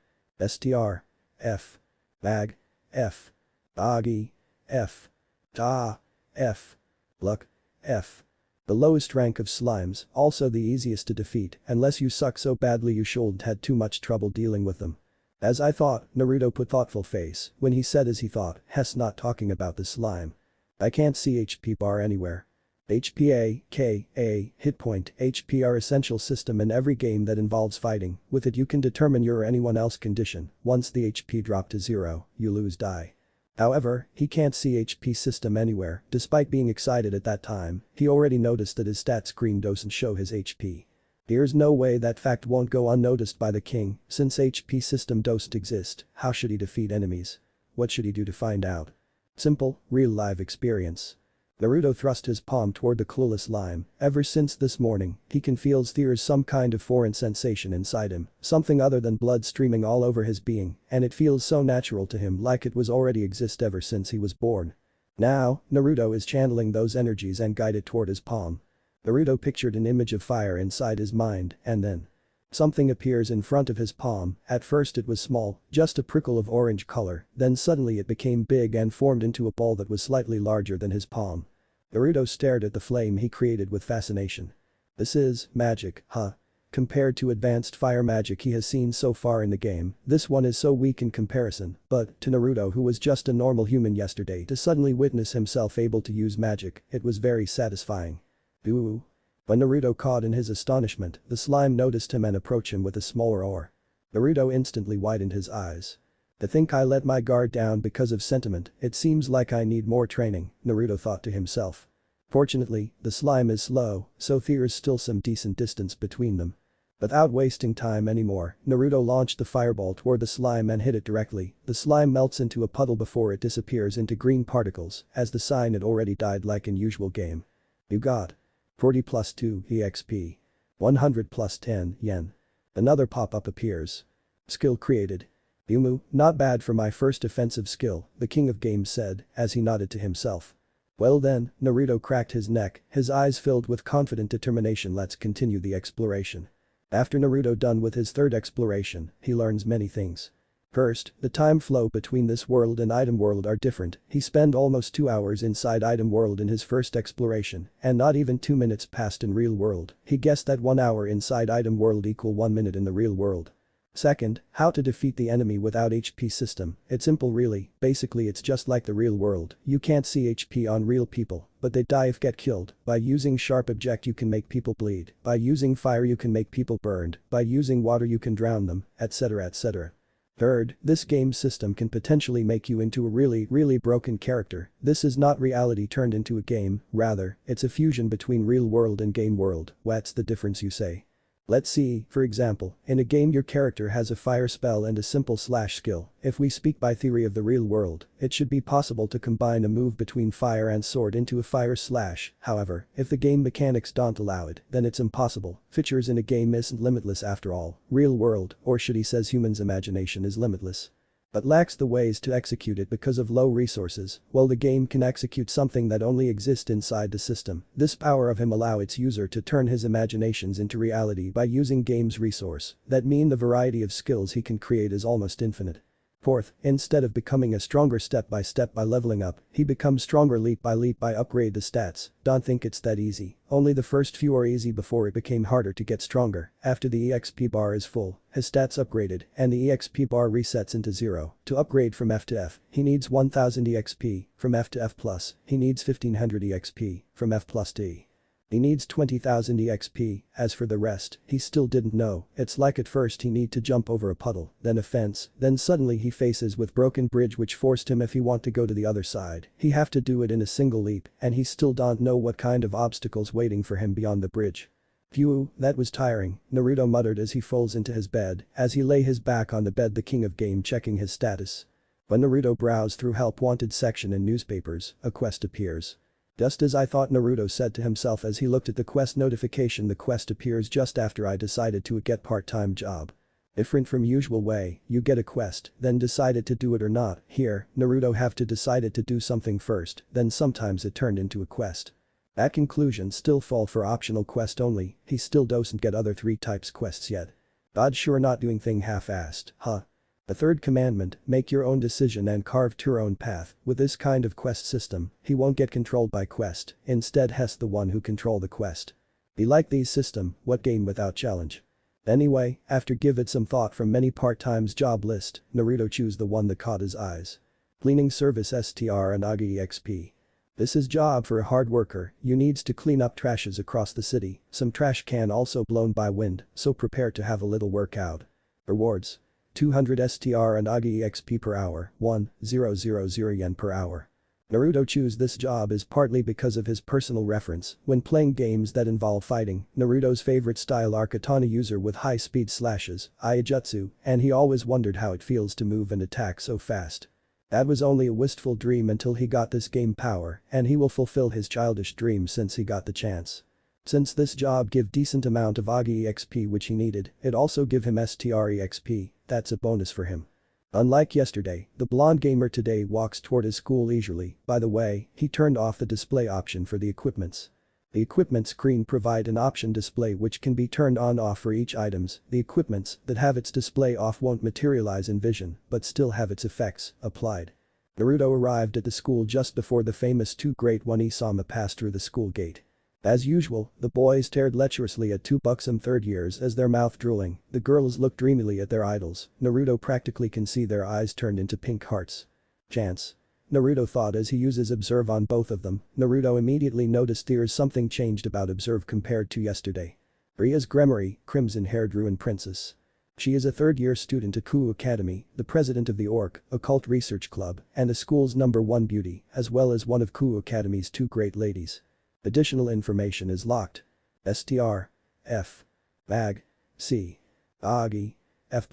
Speaker 1: STR. F. Bag. F. Boggy. F. Ta. F. Luck. F. The lowest rank of slimes, also the easiest to defeat, unless you suck so badly you should had too much trouble dealing with them. As I thought, Naruto put thoughtful face, when he said as he thought, Hess not talking about the slime. I can't see HP bar anywhere. HPA, K, A, hit point, HP are essential system in every game that involves fighting, with it you can determine your or anyone else condition, once the HP drop to 0, you lose die. However, he can't see HP system anywhere, despite being excited at that time, he already noticed that his stat screen doesn't show his HP. There's no way that fact won't go unnoticed by the king, since HP system doesn't exist, how should he defeat enemies? What should he do to find out? Simple, real live experience. Naruto thrust his palm toward the clueless slime, ever since this morning, he can feel there's some kind of foreign sensation inside him, something other than blood streaming all over his being, and it feels so natural to him like it was already exist ever since he was born. Now, Naruto is channeling those energies and guided toward his palm. Naruto pictured an image of fire inside his mind, and then something appears in front of his palm, at first it was small, just a prickle of orange color, then suddenly it became big and formed into a ball that was slightly larger than his palm. Naruto stared at the flame he created with fascination. This is magic, huh? Compared to advanced fire magic he has seen so far in the game, this one is so weak in comparison, but, to Naruto who was just a normal human yesterday to suddenly witness himself able to use magic, it was very satisfying. Ooh. When Naruto caught in his astonishment, the slime noticed him and approached him with a smaller oar. Naruto instantly widened his eyes. To think I let my guard down because of sentiment, it seems like I need more training, Naruto thought to himself. Fortunately, the slime is slow, so there's still some decent distance between them. Without wasting time anymore, Naruto launched the fireball toward the slime and hit it directly, the slime melts into a puddle before it disappears into green particles, as the sign had already died like in usual game. You got 40 plus 2 EXP. 100 plus 10 yen. Another pop-up appears. Skill created. Yumu, not bad for my first offensive skill, the king of games said, as he nodded to himself. Well then, Naruto cracked his neck, his eyes filled with confident determination. Let's continue the exploration. After Naruto done with his third exploration, he learns many things. First, the time flow between this world and item world are different, he spent almost 2 hours inside item world in his first exploration, and not even 2 minutes passed in real world, he guessed that 1 hour inside item world equal 1 minute in the real world. Second, how to defeat the enemy without HP system, it's simple really, basically it's just like the real world, you can't see HP on real people, but they die if get killed, by using sharp object you can make people bleed, by using fire you can make people burned, by using water you can drown them, etc etc. Third, this game system can potentially make you into a really broken character, this is not reality turned into a game, rather, it's a fusion between real world and game world, what's the difference you say? Let's see, for example, in a game your character has a fire spell and a simple slash skill, if we speak by theory of the real world, it should be possible to combine a move between fire and sword into a fire slash, however, if the game mechanics don't allow it, then it's impossible, features in a game isn't limitless after all, real world, or should he says humans' imagination is limitless. But lacks the ways to execute it because of low resources, while the game can execute something that only exists inside the system, this power of him allow its user to turn his imaginations into reality by using game's resource, that mean the variety of skills he can create is almost infinite. Fourth, instead of becoming a stronger step by step by leveling up, he becomes stronger leap by upgrade the stats, don't think it's that easy, only the first few are easy before it became harder to get stronger, after the EXP bar is full, his stats upgraded, and the EXP bar resets into 0, to upgrade from F to F, he needs 1000 EXP, from F to F+, he needs 1500 EXP, from F plus D. He needs 20,000 EXP, as for the rest, he still didn't know. It's like at first he need to jump over a puddle, then a fence, then suddenly he faces with broken bridge which forced him if he want to go to the other side, he have to do it in a single leap and he still don't know what kind of obstacles waiting for him beyond the bridge. Phew, that was tiring, Naruto muttered as he falls into his bed, as he lay his back on the bed the king of game checking his status. When Naruto browsed through help wanted section in newspapers, a quest appears. Just as I thought, Naruto said to himself as he looked at the quest notification. The quest appears just after I decided to get part-time job. Different from usual way, you get a quest, then decided to do it or not. Here, Naruto have to decided to do something first, then sometimes it turned into a quest. At conclusion still fall for optional quest only, he still doesn't get other 3 types quests yet. God sure not doing thing half-assed, huh? The third commandment, make your own decision and carve your own path. With this kind of quest system, he won't get controlled by quest, instead he's the one who control the quest. Be like these system, what game without challenge? Anyway, after give it some thought from many part-times job list, Naruto choose the one that caught his eyes. Cleaning service STR and AGI EXP. This is job for a hard worker, you needs to clean up trashes across the city, some trash can also blown by wind, so prepare to have a little workout. Rewards. 200 STR and AGI EXP per hour, 1,000 yen per hour. Naruto choose this job is partly because of his personal reference. When playing games that involve fighting, Naruto's favorite style are katana user with high-speed slashes, Iaijutsu, and he always wondered how it feels to move and attack so fast. That was only a wistful dream until he got this game power, and he will fulfill his childish dream since he got the chance. Since this job give decent amount of AGI EXP which he needed, it also give him STR EXP, that's a bonus for him. Unlike yesterday, the blonde gamer today walks toward his school leisurely. By the way, he turned off the display option for the equipments. The equipment screen provide an option display which can be turned on off for each items. The equipments that have its display off won't materialize in vision, but still have its effects applied. Naruto arrived at the school just before the famous 2 Great One Isama passed through the school gate. As usual, the boys stared lecherously at 2 buxom third years as their mouth drooling, the girls looked dreamily at their idols. Naruto practically can see their eyes turned into pink hearts. Chance. Naruto thought as he uses observe on both of them. Naruto immediately noticed there's something changed about observe compared to yesterday. Ria's Gremory, crimson-haired ruined princess. She is a third-year student at Counterattack Academy, the president of the Occult Research Club, and the school's #1 beauty, as well as one of Counterattack Academy's 2 great ladies. Additional information is locked. STR. F. Mag. C. AGI. F+.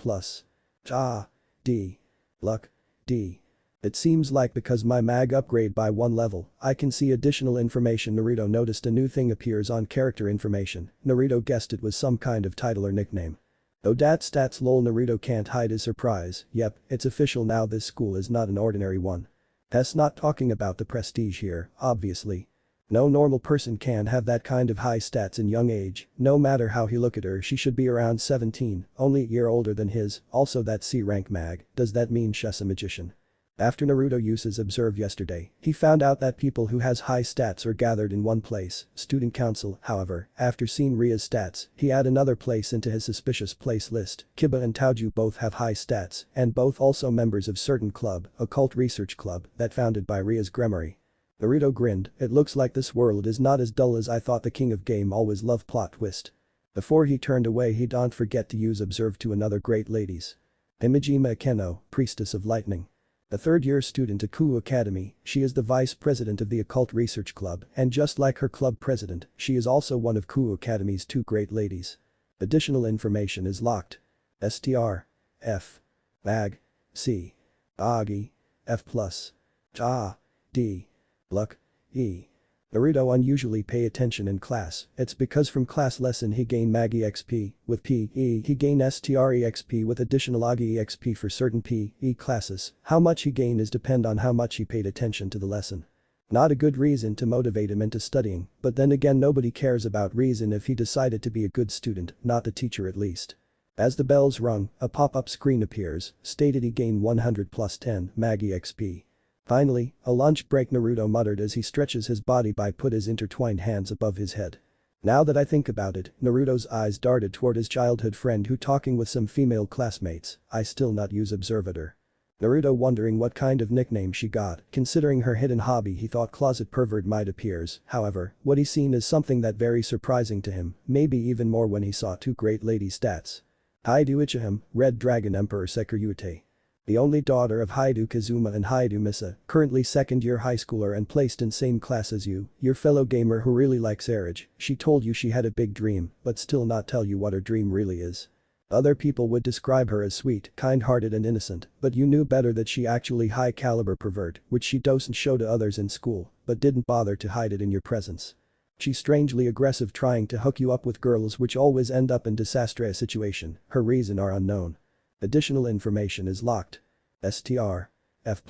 Speaker 1: Ja. D. Luck. D. It seems like because my mag upgrade by 1 level, I can see additional information. Naruto noticed a new thing appears on character information. Naruto guessed it was some kind of title or nickname. Though dat stats lol, Naruto can't hide his surprise. Yep, it's official now, this school is not an ordinary one. That's not talking about the prestige here, obviously. No normal person can have that kind of high stats in young age, no matter how he look at her. She should be around 17, only a year older than his, also that C rank mag. Does that mean she's a magician? After Naruto uses observe yesterday, he found out that people who has high stats are gathered in one place, student council. However, after seeing Ria's stats, he add another place into his suspicious place list. Kiba and Taoju both have high stats, and both also members of certain club, Occult Research Club, that founded by Ria's Gremory. Naruto grinned, it looks like this world is not as dull as I thought. The king of game always loved plot twist. Before he turned away, he don't forget to use observe to another great ladies. Imajima Akeno, priestess of lightning. A third-year student at Counterattack Academy, she is the vice president of the Occult Research Club, and just like her club president, she is also one of Counterattack Academy's 2 great ladies. Additional information is locked. STR. F. Mag. C. AGI. F+. Ja. D. Luck. E. Naruto unusually pay attention in class, it's because from class lesson he gain Mag EXP, with PE he gain STR EXP with additional AGI EXP for certain PE classes. How much he gain is depend on how much he paid attention to the lesson. Not a good reason to motivate him into studying, but then again nobody cares about reason if he decided to be a good student, not the teacher at least. As the bells rung, a pop-up screen appears, stated he gained 100 plus 10 Mag EXP. Finally, a lunch break, Naruto muttered as he stretches his body by put his intertwined hands above his head. Now that I think about it, Naruto's eyes darted toward his childhood friend who talking with some female classmates. I still not use observator. Naruto wondering what kind of nickname she got, considering her hidden hobby he thought closet pervert might appears, however, what he seen is something that very surprising to him, maybe even more when he saw two great lady stats. Haidu Ichim, Red Dragon Emperor Sekiryute. The only daughter of Haidu Kazuma and Haidu Misa, currently second-year high schooler and placed in same class as you, your fellow gamer who really likes Erage. She told you she had a big dream, but still not tell you what her dream really is. Other people would describe her as sweet, kind-hearted and innocent, but you knew better that she actually high-caliber pervert, which she doesn't show to others in school, but didn't bother to hide it in your presence. She's strangely aggressive trying to hook you up with girls which always end up in disastrous situation, her reason are unknown. Additional information is locked. STR. F+.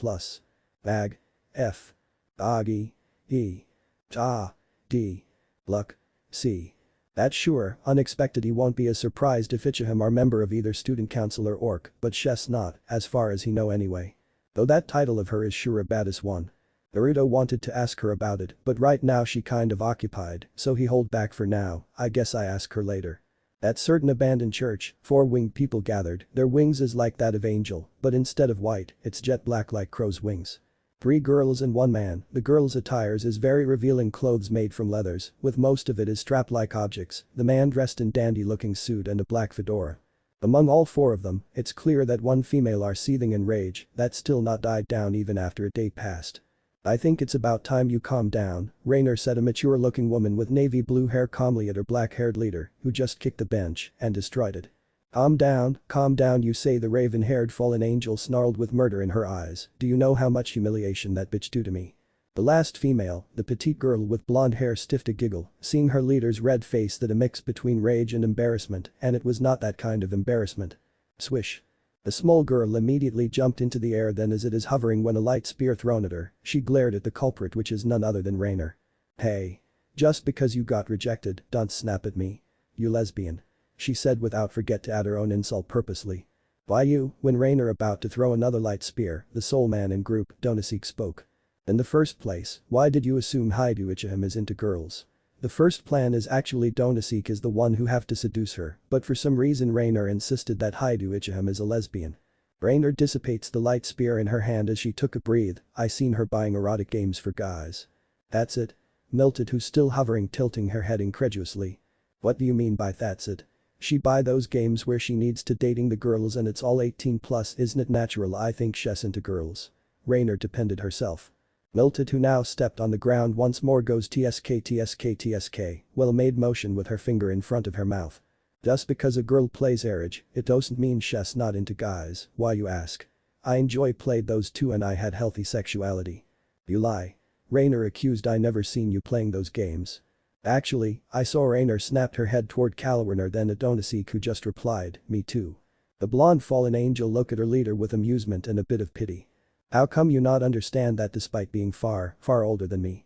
Speaker 1: Bag. F. Agi. E. Ta. D. Luck. C. That's sure, unexpected he won't be as surprised if Ichim are member of either student council or orc, but Shess not, as far as he know anyway. Though that title of her is sure a baddest one. Naruto wanted to ask her about it, but right now she kind of occupied, so he hold back for now. I guess I ask her later. At certain abandoned church, 4 winged people gathered, their wings is like that of angel, but instead of white, it's jet black like crow's wings. 3 girls and 1 man, the girls' attires is very revealing clothes made from leathers, with most of it is strap-like objects, the man dressed in dandy-looking suit and a black fedora. Among all 4 of them, it's clear that 1 female are seething in rage, that's still not died down even after a day passed. I think it's about time you calm down, Rainer said, a mature-looking woman with navy blue hair calmly at her black-haired leader, who just kicked the bench and destroyed it. Calm down you say, the raven-haired fallen angel snarled with murder in her eyes. Do you know how much humiliation that bitch do to me? The last female, the petite girl with blonde hair, stiffed a giggle, seeing her leader's red face that a mix between rage and embarrassment, and it was not that kind of embarrassment. Swish. The small girl immediately jumped into the air, then as it is hovering when a light spear thrown at her, she glared at the culprit, which is none other than Rainer. Hey. Just because you got rejected, don't snap at me. You lesbian. She said without forget to add her own insult purposely. Why you, when Rainer about to throw another light spear, the sole man in group, Donaseek spoke. In the first place, why did you assume Haidu Ichim is into girls? The first plan is actually Donaseek is the one who have to seduce her, but for some reason Rainer insisted that Haidu Ichim is a lesbian. Rainer dissipates the light spear in her hand as she took a breath. I seen her buying erotic games for guys. That's it? Melted, who's still hovering, tilting her head incredulously. What do you mean by that's it? She buy those games where she needs to dating the girls and it's all 18 plus, isn't it natural I think she's into girls? Rainer depended herself. Melted, who now stepped on the ground once more, goes tsk, well made motion with her finger in front of her mouth. Just because a girl plays Erage, it doesn't mean she's not into guys, why you ask? I enjoy played those too and I had healthy sexuality. You lie. Rainer accused, I never seen you playing those games. Actually, I saw. Rainer snapped her head toward Kalwarner, then at Donaseek, who just replied, me too. The blonde fallen angel looked at her leader with amusement and a bit of pity. How come you not understand that despite being far older than me?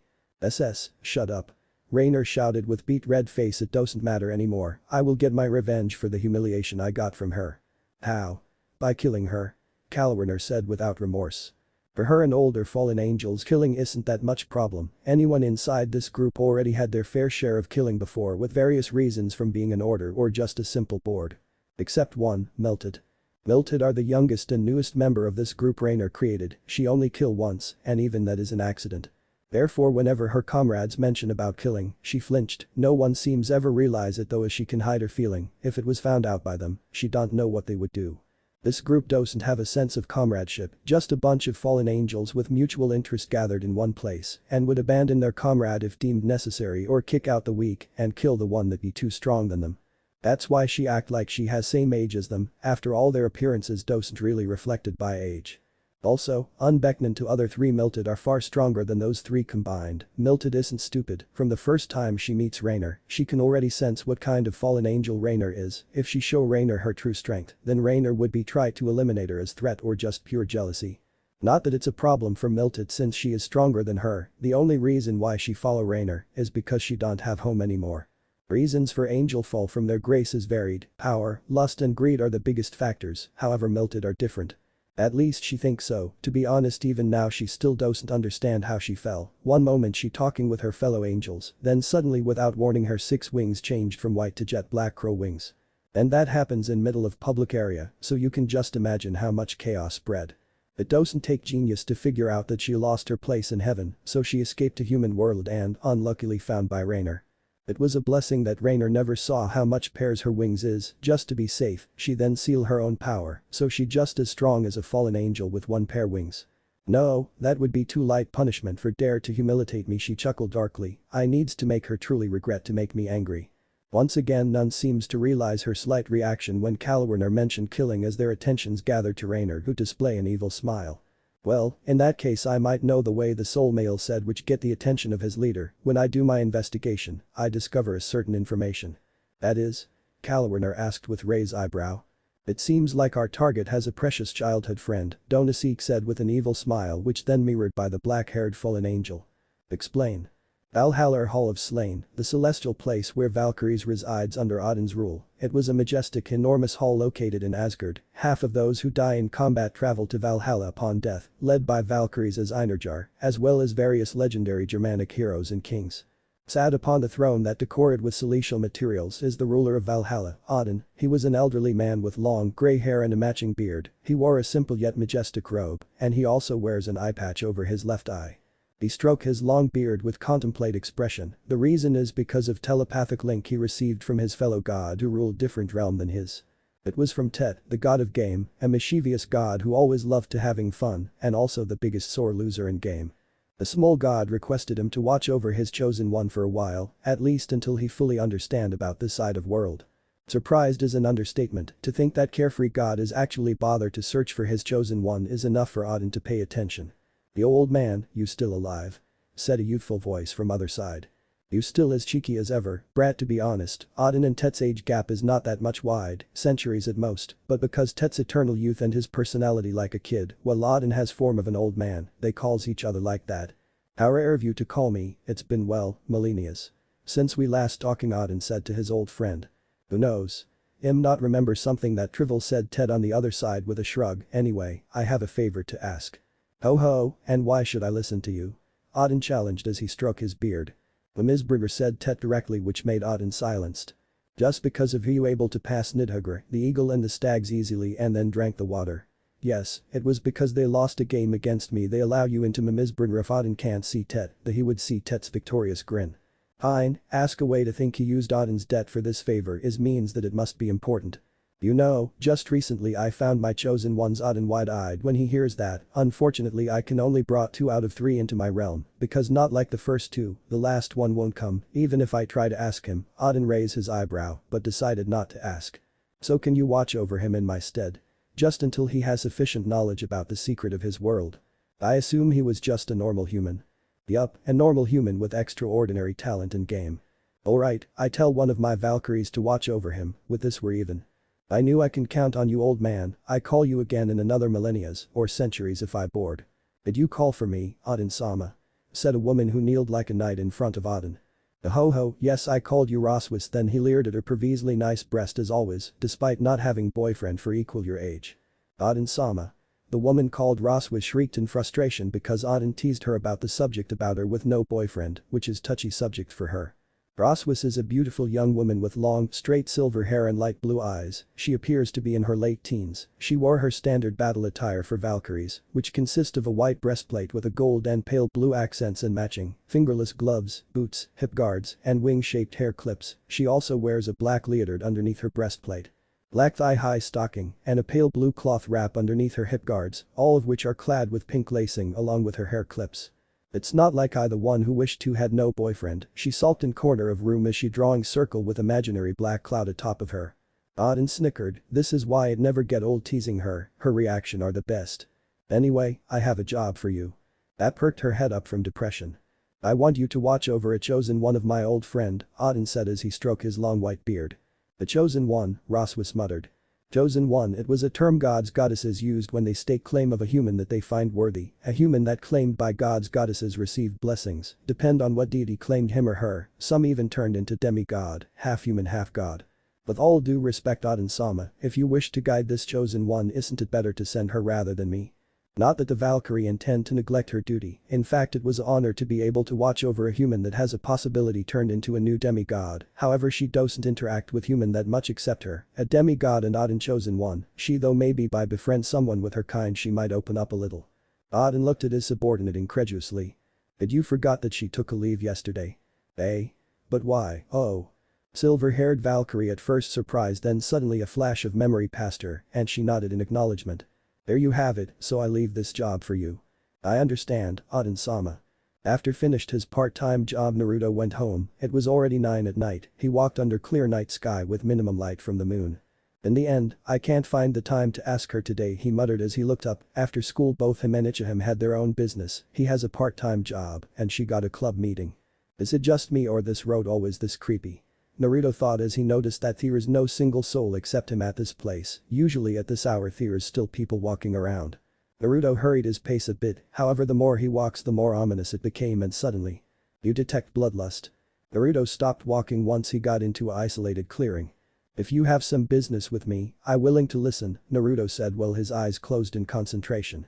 Speaker 1: Shut up. Rainer shouted with beet red face, it doesn't matter anymore, I will get my revenge for the humiliation I got from her. How? By killing her. Kalwarner said without remorse. For her and older fallen angels, killing isn't that much problem, anyone inside this group already had their fair share of killing before with various reasons, from being an order or just a simple board. Except one, Melted. Melted are the youngest and newest member of this group Rainer created, she only kill once, and even that is an accident. Therefore whenever her comrades mention about killing, she flinched, no one seems ever realize it though, as she can hide her feeling, if it was found out by them, she don't know what they would do. This group doesn't have a sense of comradeship, just a bunch of fallen angels with mutual interest gathered in one place, and would abandon their comrade if deemed necessary or kick out the weak and kill the one that be too strong than them. That's why she act like she has same age as them, after all their appearances doesn't really reflected by age. Also, unbeknown to other 3, Melted are far stronger than those 3 combined. Melted isn't stupid, from the first time she meets Rainer, she can already sense what kind of fallen angel Rainer is. If she show Rainer her true strength, then Rainer would be try to eliminate her as threat or just pure jealousy. Not that it's a problem for Melted since she is stronger than her, the only reason why she follow Rainer is because she don't have home anymore. Reasons for angel fall from their grace is varied, power, lust and greed are the biggest factors, however Melted are different. At least she thinks so, to be honest even now she still doesn't understand how she fell. One moment she talking with her fellow angels, then suddenly without warning her 6 wings changed from white to jet black crow wings. And that happens in middle of public area, so you can just imagine how much chaos spread. It doesn't take genius to figure out that she lost her place in heaven, so she escaped to human world and, unluckily found by Rainer. It was a blessing that Rainer never saw how much pairs her wings is, just to be safe, she then seal her own power, so she just as strong as a fallen angel with one pair wings. No, that would be too light punishment for dare to humiliate me, she chuckled darkly, I needs to make her truly regret to make me angry. Once again none seems to realize her slight reaction when Kalwerner mentioned killing as their attentions gathered to Rainer who display an evil smile. Well, in that case I might know the way the soul mail said which get the attention of his leader, when I do my investigation, I discover a certain information. That is? Kalwerner asked with raised eyebrow. It seems like our target has a precious childhood friend, Donasik said with an evil smile which then mirrored by the black-haired fallen angel. Explain. Valhalla Hall of Slain, the celestial place where Valkyries resides under Odin's rule. It was a majestic enormous hall located in Asgard. Half of those who die in combat travel to Valhalla upon death, led by Valkyries as Einarjar, as well as various legendary Germanic heroes and kings. Sat upon the throne that decorated with celestial materials is the ruler of Valhalla, Odin. He was an elderly man with long grey hair and a matching beard. He wore a simple yet majestic robe, and he also wears an eye patch over his left eye. He stroked his long beard with contemplate expression. The reason is because of telepathic link he received from his fellow god who ruled different realm than his. It was from Tet, the god of game, a mischievous god who always loved to having fun and also the biggest sore loser in game. The small god requested him to watch over his chosen one for a while, at least until he fully understand about this side of world. Surprised is an understatement. To think that carefree god is actually bothered to search for his chosen one is enough for Odin to pay attention. The old man, you still alive? Said a youthful voice from other side. You still as cheeky as ever, brat. To be honest, Odin and Tet's age gap is not that much wide, centuries at most, but because Tet's eternal youth and his personality like a kid, while Odin has form of an old man, they calls each other like that. How rare of you to call me, it's been well, millennias. Since we last talking, Odin said to his old friend. Who knows? Not remember something that trivial, said Ted on the other side with a shrug. Anyway, I have a favor to ask. Ho ho, and why should I listen to you? Odin challenged as he stroked his beard. The Misbrigger said Tet directly, which made Odin silenced. Just because of you able to pass Nidhugger, the eagle and the stags easily and then drank the water. Yes, it was because they lost a game against me they allow you into Misbrigger. If Odin can't see Tet, that he would see Tet's victorious grin. Hein, ask a way to think he used Odin's debt for this favor is means that it must be important. You know, just recently I found my chosen one's Odin wide-eyed when he hears that. Unfortunately I can only brought 2 out of 3 into my realm, because not like the first 2, the last one won't come, even if I try to ask him. Odin raised his eyebrow, but decided not to ask. So can you watch over him in my stead? Just until he has sufficient knowledge about the secret of his world. I assume he was just a normal human. Yup, a normal human with extraordinary talent in game. Alright, I tell one of my Valkyries to watch over him, with this we're even. I knew I can count on you, old man. I call you again in another millennias or centuries if I bored. Did you call for me, Odin-sama? Said a woman who kneeled like a knight in front of Odin. Ho ho, yes I called you Roswis. Then he leered at her previously nice breast as always, despite not having boyfriend for equal your age. Odin-sama. The woman called Roswis shrieked in frustration because Odin teased her about the subject about her with no boyfriend, which is touchy subject for her. Roswis is a beautiful young woman with long, straight silver hair and light blue eyes. She appears to be in her late teens. She wore her standard battle attire for Valkyries, which consist of a white breastplate with a gold and pale blue accents and matching, fingerless gloves, boots, hip guards, and wing-shaped hair clips. She also wears a black leotard underneath her breastplate. Black thigh-high stocking, and a pale blue cloth wrap underneath her hip guards, all of which are clad with pink lacing along with her hair clips. It's not like I the one who wished to had no boyfriend, she sulked in corner of room as she drawing circle with imaginary black cloud atop of her. Odin snickered, this is why it never get old teasing her reaction are the best. Anyway, I have a job for you. That perked her head up from depression. I want you to watch over a chosen one of my old friend, Odin said as he stroked his long white beard. The chosen one, Roswis muttered. Chosen one, it was a term gods goddesses used when they stake claim of a human that they find worthy. A human that claimed by gods goddesses received blessings, depend on what deity claimed him or her, some even turned into demigod, half human half god. With all due respect Odin-sama, if you wish to guide this chosen one isn't it better to send her rather than me? Not that the Valkyrie intend to neglect her duty, in fact it was an honor to be able to watch over a human that has a possibility turned into a new demigod, however she doesn't interact with human that much except her, a demigod and Odin chosen one, she though maybe by befriend someone with her kind she might open up a little. Odin looked at his subordinate incredulously. But you forgot that she took a leave yesterday. Eh? But why, oh. Silver-haired Valkyrie at first surprised then suddenly a flash of memory passed her and she nodded in acknowledgement. There you have it, so I leave this job for you. I understand, Odin-sama. After finished his part-time job Naruto went home, it was already 9 at night, he walked under clear night sky with minimum light from the moon. In the end, I can't find the time to ask her today he muttered as he looked up, after school both him and Ichim had their own business, he has a part-time job and she got a club meeting. Is it just me or this road always this creepy? Naruto thought as he noticed that there is no single soul except him at this place, usually at this hour there is still people walking around. Naruto hurried his pace a bit, however the more he walks the more ominous it became and suddenly. You detect bloodlust. Naruto stopped walking once he got into an isolated clearing. If you have some business with me, I'm willing to listen, Naruto said while his eyes closed in concentration.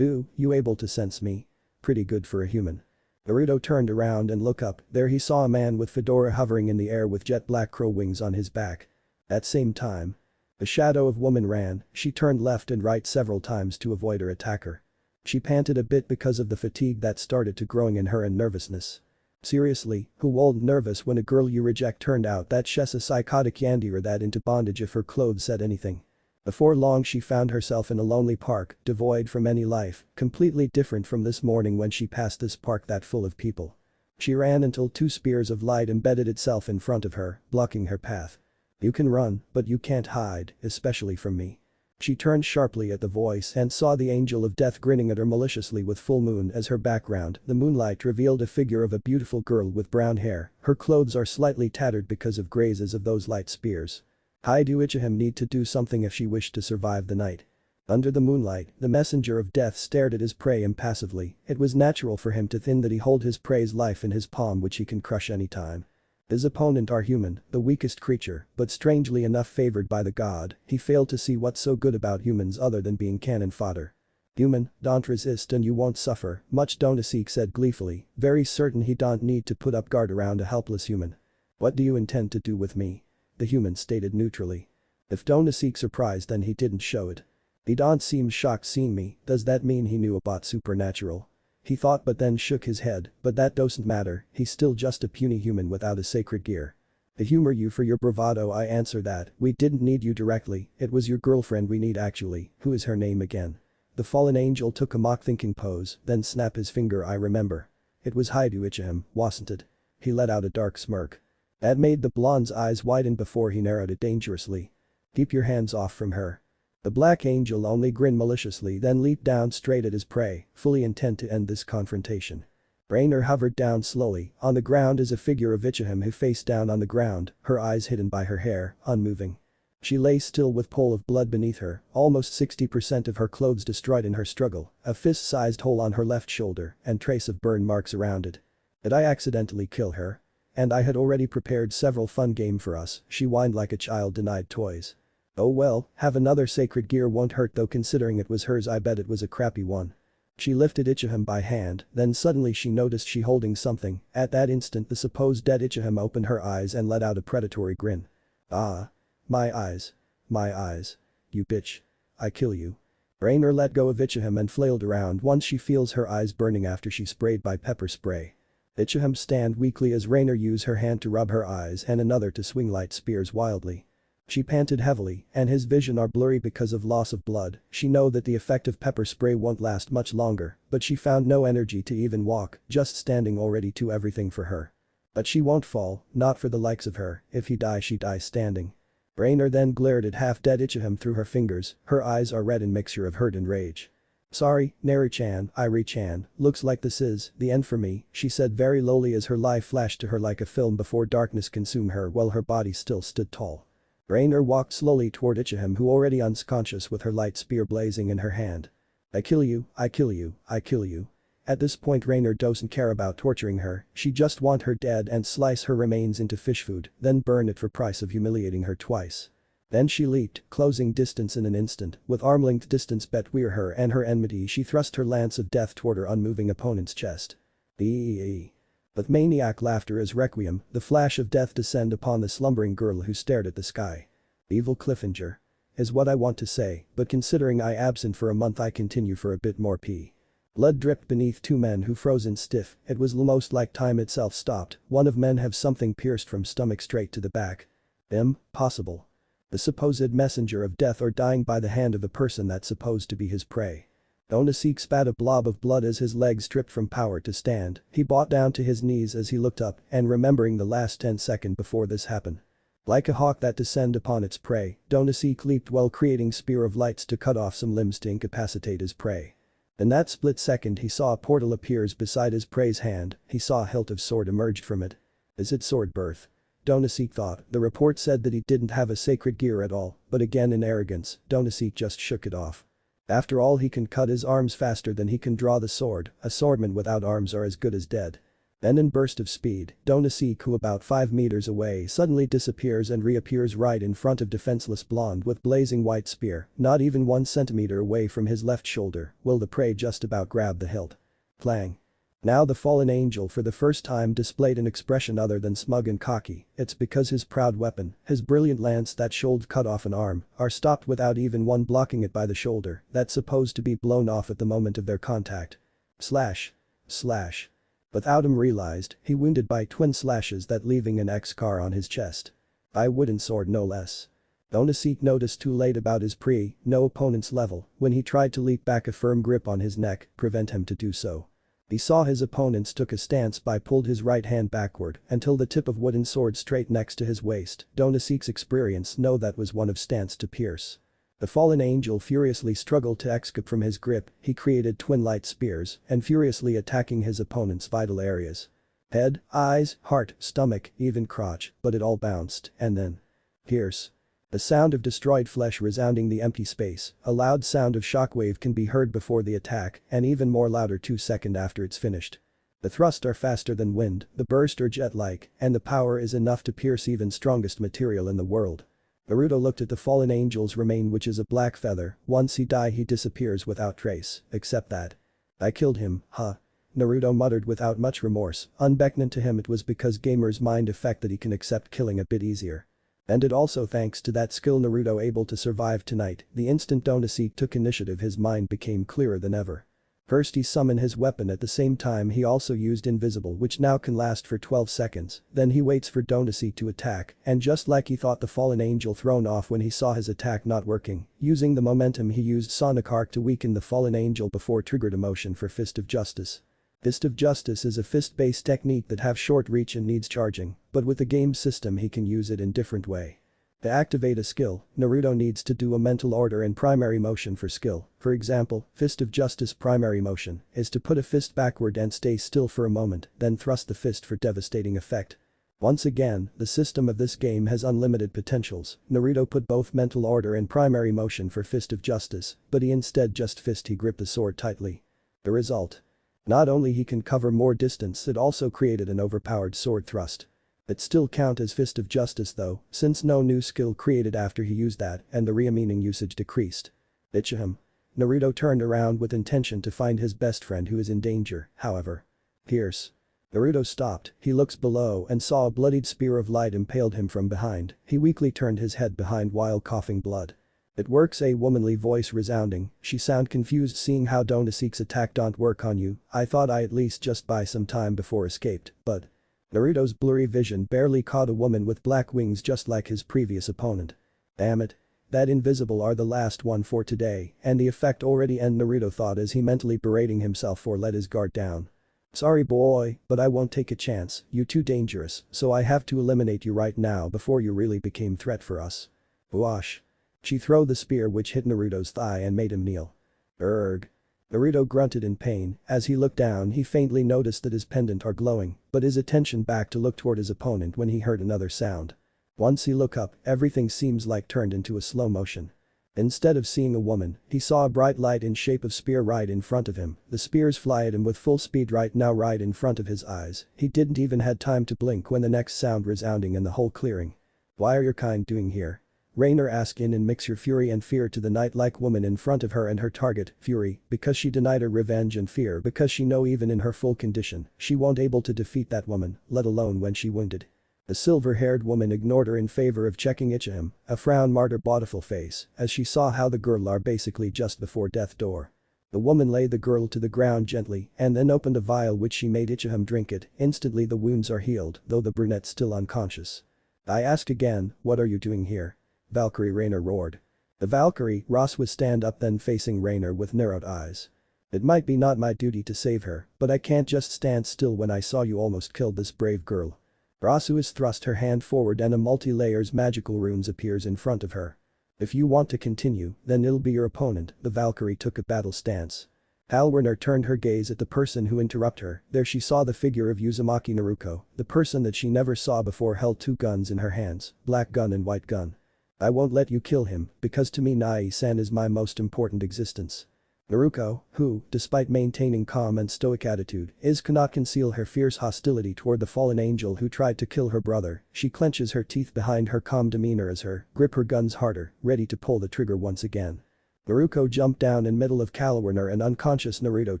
Speaker 1: Ooh, you able to sense me? Pretty good for a human. Naruto turned around and looked up, there he saw a man with fedora hovering in the air with jet black crow wings on his back. At same time. A shadow of woman ran, she turned left and right several times to avoid her attacker. She panted a bit because of the fatigue that started to growing in her and nervousness. Seriously, who wasn't nervous when a girl you reject turned out that she's a psychotic yandere or that into bondage if her clothes said anything. Before long she found herself in a lonely park, devoid from any life, completely different from this morning when she passed this park that full of people. She ran until 2 spears of light embedded itself in front of her, blocking her path. You can run, but you can't hide, especially from me. She turned sharply at the voice and saw the angel of death grinning at her maliciously with full moon as her background, the moonlight revealed a figure of a beautiful girl with brown hair, her clothes are slightly tattered because of grazes of those light spears. How do Ichim need to do something if she wished to survive the night? Under the moonlight, the messenger of death stared at his prey impassively, it was natural for him to think that he hold his prey's life in his palm which he can crush anytime. His opponent are human, the weakest creature, but strangely enough favored by the god, he failed to see what's so good about humans other than being cannon fodder. Human, don't resist and you won't suffer, much Donaseek said gleefully, very certain he don't need to put up guard around a helpless human. What do you intend to do with me? The human stated neutrally. If Donaseek surprised then he didn't show it. He don't seem shocked seeing me, does that mean he knew about supernatural? He thought but then shook his head, but that doesn't matter, he's still just a puny human without a sacred gear. I humor you for your bravado I answer that, we didn't need you directly, it was your girlfriend we need actually, who is her name again? The fallen angel took a mock thinking pose, then snapped his finger I remember. It was Haidu Ichim, wasn't it? He let out a dark smirk. That made the blonde's eyes widen before he narrowed it dangerously. Keep your hands off from her. The black angel only grinned maliciously then leaped down straight at his prey, fully intent to end this confrontation. Rainer hovered down slowly, on the ground is a figure of Ichim who faced down on the ground, her eyes hidden by her hair, unmoving. She lay still with pool of blood beneath her, almost 60% of her clothes destroyed in her struggle, a fist-sized hole on her left shoulder and trace of burn marks around it. Did I accidentally kill her? And I had already prepared several fun game for us, she whined like a child denied toys. Oh well, have another sacred gear won't hurt though considering it was hers I bet it was a crappy one. She lifted Ichim by hand, then suddenly she noticed she holding something, at that instant the supposed dead Ichim opened her eyes and let out a predatory grin. Ah. My eyes. My eyes. You bitch. I kill you. Rainer let go of Ichim and flailed around once she feels her eyes burning after she sprayed by pepper spray. Ichim stand weakly as Rainer used her hand to rub her eyes and another to swing light spears wildly. She panted heavily and his vision are blurry because of loss of blood, she know that the effect of pepper spray won't last much longer, but she found no energy to even walk, just standing already too everything for her. But she won't fall, not for the likes of her, if he die she dies standing. Rainer then glared at half-dead Ichim through her fingers, her eyes are red in mixture of hurt and rage. Sorry, Naru-chan, Iri-chan, looks like this is the end for me, she said very lowly as her life flashed to her like a film before darkness consumed her while her body still stood tall. Rainer walked slowly toward Ichim who already unconscious with her light spear blazing in her hand. I kill you, I kill you, I kill you. At this point Rainer doesn't care about torturing her, she just want her dead and slice her remains into fish food, then burn it for price of humiliating her twice. Then she leaped, closing distance in an instant, with arm-length distance between her and her enmity she thrust her lance of death toward her unmoving opponent's chest. Eee. With maniac laughter as requiem, the flash of death descend upon the slumbering girl who stared at the sky. Evil Cliffinger. Is what I want to say, but considering I absent for a month I continue for a bit more pee. Blood dripped beneath two men who frozen stiff, it was almost like time itself stopped, one of men have something pierced from stomach straight to the back. Impossible. The supposed messenger of death or dying by the hand of the person that's supposed to be his prey. Donaseek spat a blob of blood as his legs stripped from power to stand, he brought down to his knees as he looked up and remembering the last 10 seconds before this happened. Like a hawk that descend upon its prey, Donaseek leaped while creating spear of lights to cut off some limbs to incapacitate his prey. In that split second he saw a portal appears beside his prey's hand, he saw a hilt of sword emerged from it. Is it sword birth? Donaseek thought, the report said that he didn't have a sacred gear at all, but again in arrogance, Donaseek just shook it off. After all he can cut his arms faster than he can draw the sword, a swordman without arms are as good as dead. Then in burst of speed, Donaseek who about 5 meters away suddenly disappears and reappears right in front of defenseless blonde with blazing white spear, not even 1 centimeter away from his left shoulder, will the prey just about grab the hilt. Clang. Now the fallen angel for the first time displayed an expression other than smug and cocky, it's because his proud weapon, his brilliant lance that should cut off an arm, are stopped without even one blocking it by the shoulder, that's supposed to be blown off at the moment of their contact. Slash. Slash. Without him realized, he wounded by twin slashes that leaving an X-scar on his chest. By wooden sword no less. Donaseek noticed too late about his no opponent's level, when he tried to leap back a firm grip on his neck, prevent him to do so. He saw his opponents took a stance by pulled his right hand backward until the tip of wooden sword straight next to his waist, Donaseek's experience know that was one of stance to pierce. The fallen angel furiously struggled to escape from his grip, he created twin light spears and furiously attacking his opponent's vital areas. Head, eyes, heart, stomach, even crotch, but it all bounced, and then. Pierce. The sound of destroyed flesh resounding the empty space, a loud sound of shockwave can be heard before the attack and even more louder 2 seconds after it's finished. The thrusts are faster than wind, the burst are jet-like, and the power is enough to pierce even strongest material in the world. Naruto looked at the fallen angel's remain which is a black feather, once he die he disappears without trace, except that. I killed him, huh? Naruto muttered without much remorse, unbeknown to him it was because gamer's mind effect that he can accept killing a bit easier. And it also thanks to that skill Naruto able to survive tonight, the instant Donaseek took initiative his mind became clearer than ever. First he summoned his weapon at the same time he also used invisible which now can last for 12 seconds, then he waits for Donaseek to attack and just like he thought the fallen angel thrown off when he saw his attack not working, using the momentum he used Sonic Arc to weaken the fallen angel before triggered a motion for Fist of Justice. Fist of Justice is a fist-based technique that have short reach and needs charging, but with the game system he can use it in different way. To activate a skill, Naruto needs to do a mental order and primary motion for skill, for example, Fist of Justice primary motion is to put a fist backward and stay still for a moment, then thrust the fist for devastating effect. Once again, the system of this game has unlimited potentials, Naruto put both mental order and primary motion for Fist of Justice, but he instead just he gripped the sword tightly. The result. Not only he can cover more distance it also created an overpowered sword thrust. It still count as Fist of Justice though, since no new skill created after he used that and the remaining usage decreased. Ichim. Naruto turned around with intention to find his best friend who is in danger, however. Pierce. Naruto stopped, he looks below and saw a bloodied spear of light impaled him from behind, he weakly turned his head behind while coughing blood. It works a womanly voice resounding, she sound confused seeing how Donaseek's attack don't work on you, I thought I at least just buy some time before escaped, but. Naruto's blurry vision barely caught a woman with black wings just like his previous opponent. Damn it. That invisible are the last one for today and the effect already end Naruto thought as he mentally berating himself for let his guard down. Sorry boy, but I won't take a chance, you too dangerous, so I have to eliminate you right now before you really became threat for us. Wash. She threw the spear which hit Naruto's thigh and made him kneel. Erg. Naruto grunted in pain, as he looked down he faintly noticed that his pendant are glowing, but his attention back to look toward his opponent when he heard another sound. Once he look up, everything seems like turned into a slow motion. Instead of seeing a woman, he saw a bright light in shape of spear right in front of him, the spears fly at him with full speed right now right in front of his eyes, he didn't even had time to blink when the next sound resounding in the whole clearing. Why are your kind doing here? Rainer asked in and mix your fury and fear to the knight-like woman in front of her and her target, fury, because she denied her revenge and fear because she know even in her full condition, she won't able to defeat that woman, let alone when she wounded. The silver-haired woman ignored her in favor of checking Ichim, a frown marred her beautiful face as she saw how the girl are basically just before death door. The woman laid the girl to the ground gently and then opened a vial which she made Ichim drink it, instantly the wounds are healed though the brunette's still unconscious. I asked again, what are you doing here? Valkyrie Rainer roared. The Valkyrie, Ross was stand up then facing Rainer with narrowed eyes. It might be not my duty to save her, but I can't just stand still when I saw you almost killed this brave girl. Rasuis thrust her hand forward and a multi-layers magical runes appears in front of her. If you want to continue, then it'll be your opponent, the Valkyrie took a battle stance. Halwarner turned her gaze at the person who interrupted her, there she saw the figure of Uzumaki Naruko, the person that she never saw before held two guns in her hands, black gun and white gun. I won't let you kill him, because to me Nai-san is my most important existence. Naruko, who, despite maintaining calm and stoic attitude, cannot conceal her fierce hostility toward the fallen angel who tried to kill her brother, she clenches her teeth behind her calm demeanor as her grip her guns harder, ready to pull the trigger once again. Naruko jumped down in middle of Halwarner and unconscious Naruto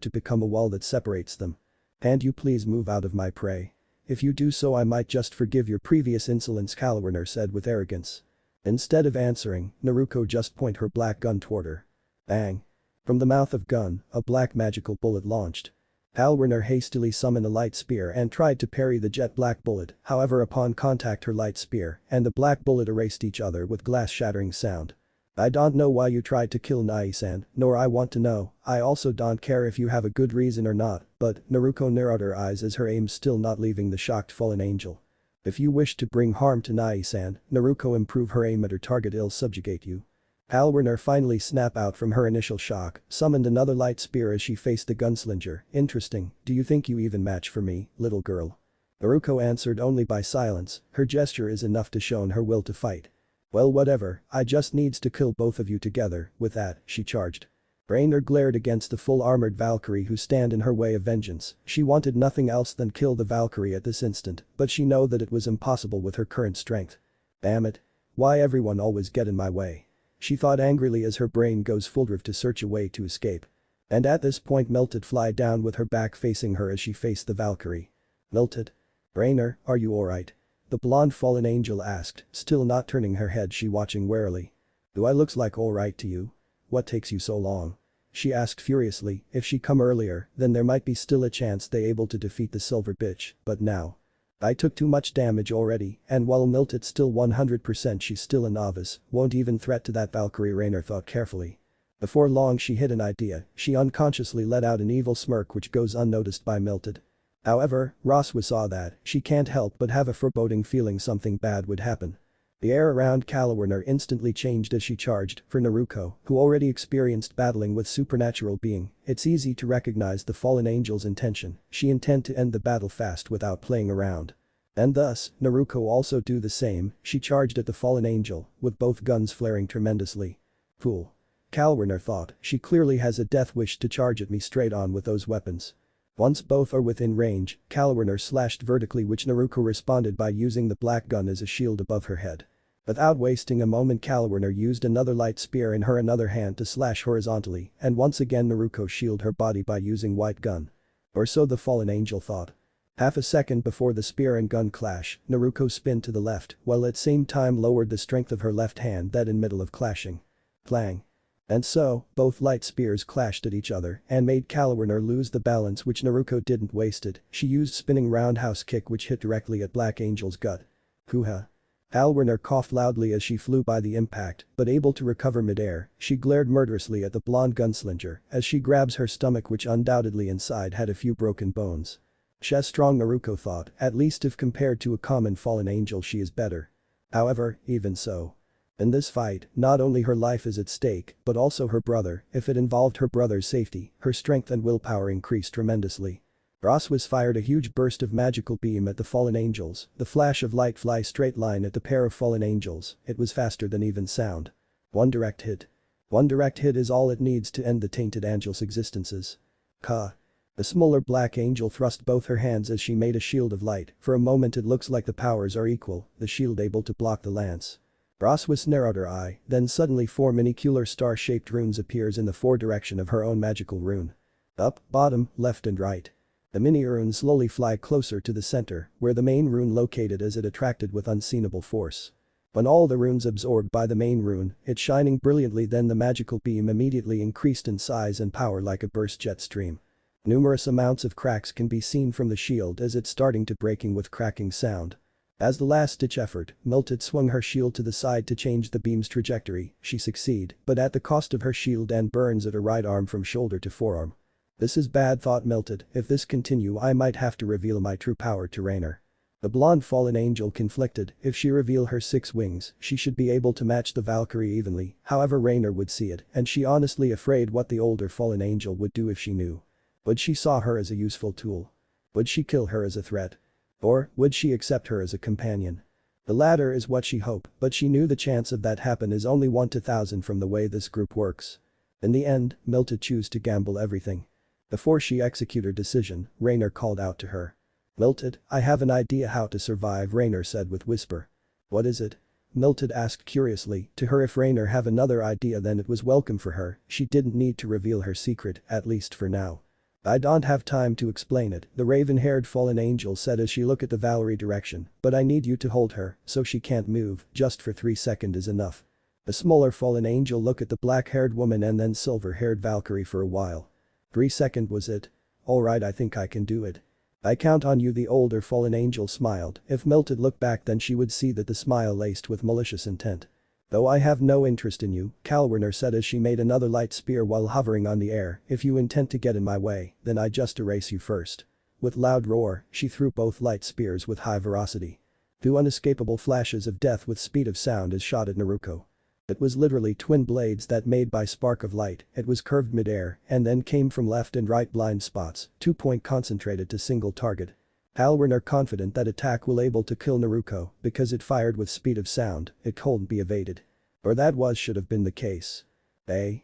Speaker 1: to become a wall that separates them. And you please move out of my prey. If you do so I might just forgive your previous insolence, Halwarner said with arrogance. Instead of answering, Naruko just point her black gun toward her. Bang. From the mouth of gun, a black magical bullet launched. Halwarner hastily summoned a light spear and tried to parry the jet black bullet, however upon contact her light spear and the black bullet erased each other with glass shattering sound. I don't know why you tried to kill Nai-san, nor I want to know, I also don't care if you have a good reason or not, but Naruko narrowed her eyes as her aim still not leaving the shocked fallen angel. If you wish to bring harm to Nai-san, Naruko improve her aim at her target ill subjugate you. Halwarner finally snapped out from her initial shock, summoned another light spear as she faced the gunslinger, interesting, do you think you even match for me, little girl? Naruko answered only by silence, her gesture is enough to show her will to fight. Well whatever, I just needs to kill both of you together, with that, she charged. Rainer glared against the full-armored Valkyrie who stand in her way of vengeance, she wanted nothing else than kill the Valkyrie at this instant, but she know that it was impossible with her current strength. Damn it. Why everyone always get in my way? She thought angrily as her brain goes full drift to search a way to escape. And at this point Melted fly down with her back facing her as she faced the Valkyrie. Melted? Rainer, are you alright? The blonde fallen angel asked, still not turning her head she watching warily. Do I looks like alright to you? What takes you so long? She asked furiously, if she come earlier, then there might be still a chance they able to defeat the silver bitch, but now. I took too much damage already, and while Melted still 100% she's still a novice, won't even threat to that Valkyrie, Rainer thought carefully. Before long she hit an idea, she unconsciously let out an evil smirk which goes unnoticed by Melted. However, Roswa saw that, she can't help but have a foreboding feeling something bad would happen. The air around Halwarner instantly changed as she charged, for Naruko, who already experienced battling with supernatural being, it's easy to recognize the fallen angel's intention, she intend to end the battle fast without playing around. And thus, Naruko also do the same, she charged at the fallen angel, with both guns flaring tremendously. Fool. Halwarner thought, she clearly has a death wish to charge at me straight on with those weapons. Once both are within range, Halwarner slashed vertically which Naruko responded by using the black gun as a shield above her head. Without wasting a moment Halwarner used another light spear in her another hand to slash horizontally and once again Naruko shielded her body by using white gun. Or so the fallen angel thought. Half a second before the spear and gun clash, Naruko spinned to the left while at same time lowered the strength of her left hand that in middle of clashing. Clang. And so, both light spears clashed at each other and made Halwarner lose the balance which Naruko didn't waste it, she used spinning roundhouse kick which hit directly at Black Angel's gut. Hoo-ha. Halwarner coughed loudly as she flew by the impact, but able to recover midair, she glared murderously at the blonde gunslinger as she grabs her stomach which undoubtedly inside had a few broken bones. She's strong, Naruko thought, at least if compared to a common fallen angel she is better. However, even so. In this fight, not only her life is at stake, but also her brother, if it involved her brother's safety, her strength and willpower increased tremendously. Roswas fired a huge burst of magical beam at the fallen angels, the flash of light fly straight line at the pair of fallen angels, it was faster than even sound. One direct hit. One direct hit is all it needs to end the tainted angel's existences. Ka. The smaller black angel thrust both her hands as she made a shield of light, for a moment it looks like the powers are equal, the shield able to block the lance. Roswis narrowed her eye, then suddenly 4 minicular star-shaped runes appears in the 4 direction of her own magical rune. Up, bottom, left and right. The mini runes slowly fly closer to the center, where the main rune located as it attracted with unseenable force. When all the runes absorbed by the main rune, it shining brilliantly, then the magical beam immediately increased in size and power like a burst jet stream. Numerous amounts of cracks can be seen from the shield as it's starting to breaking with cracking sound. As the last-ditch effort, Melted swung her shield to the side to change the beam's trajectory. She succeed, but at the cost of her shield and burns at her right arm from shoulder to forearm. This is bad, thought Melted. If this continue, I might have to reveal my true power to Rainer. The blonde fallen angel conflicted. If she reveal her 6 wings, she should be able to match the Valkyrie evenly, however Rainer would see it, and she honestly afraid what the older fallen angel would do if she knew. Would she saw her as a useful tool? Would she kill her as a threat? Or, would she accept her as a companion? The latter is what she hoped, but she knew the chance of that happen is only 1 to 1,000 from the way this group works. In the end, Melted chose to gamble everything. Before she execute her decision, Rainer called out to her. Melted, I have an idea how to survive, Rainer said with whisper. What is it? Melted asked curiously. To her, if Rainer have another idea then it was welcome for her, she didn't need to reveal her secret, at least for now. I don't have time to explain it, the raven-haired fallen angel said as she looked at the Valkyrie direction, but I need you to hold her, so she can't move, just for 3 seconds is enough. The smaller fallen angel looked at the black-haired woman and then silver-haired Valkyrie for a while. 3 seconds was it? Alright, I think I can do it. I count on you, the older fallen angel smiled. If Melted looked back then she would see that the smile laced with malicious intent. Though I have no interest in you, Kalwerner said as she made another light spear while hovering on the air, if you intend to get in my way, then I just erase you first. With loud roar, she threw both light spears with high velocity. 2 unescapable flashes of death with speed of sound is shot at Naruko. It was literally twin blades that made by spark of light, it was curved mid-air and then came from left and right blind spots, 2-point concentrated to single target. Kalwerner confident that attack will able to kill Naruko because it fired with speed of sound, it couldn't be evaded. Or that should have been the case. The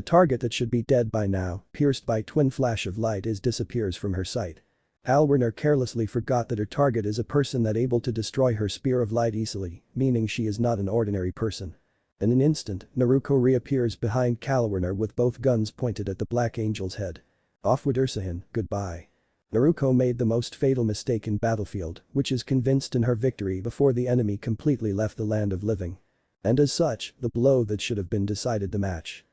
Speaker 1: target that should be dead by now, pierced by twin flash of light disappears from her sight. Kalwerner carelessly forgot that her target is a person that able to destroy her spear of light easily, meaning she is not an ordinary person. In an instant, Naruko reappears behind Kalwerner with both guns pointed at the Black Angel's head. Off with Ursahin, goodbye. Naruko made the most fatal mistake in battlefield, which is convinced in her victory before the enemy completely left the land of living. And as such, the blow that should have been decided the match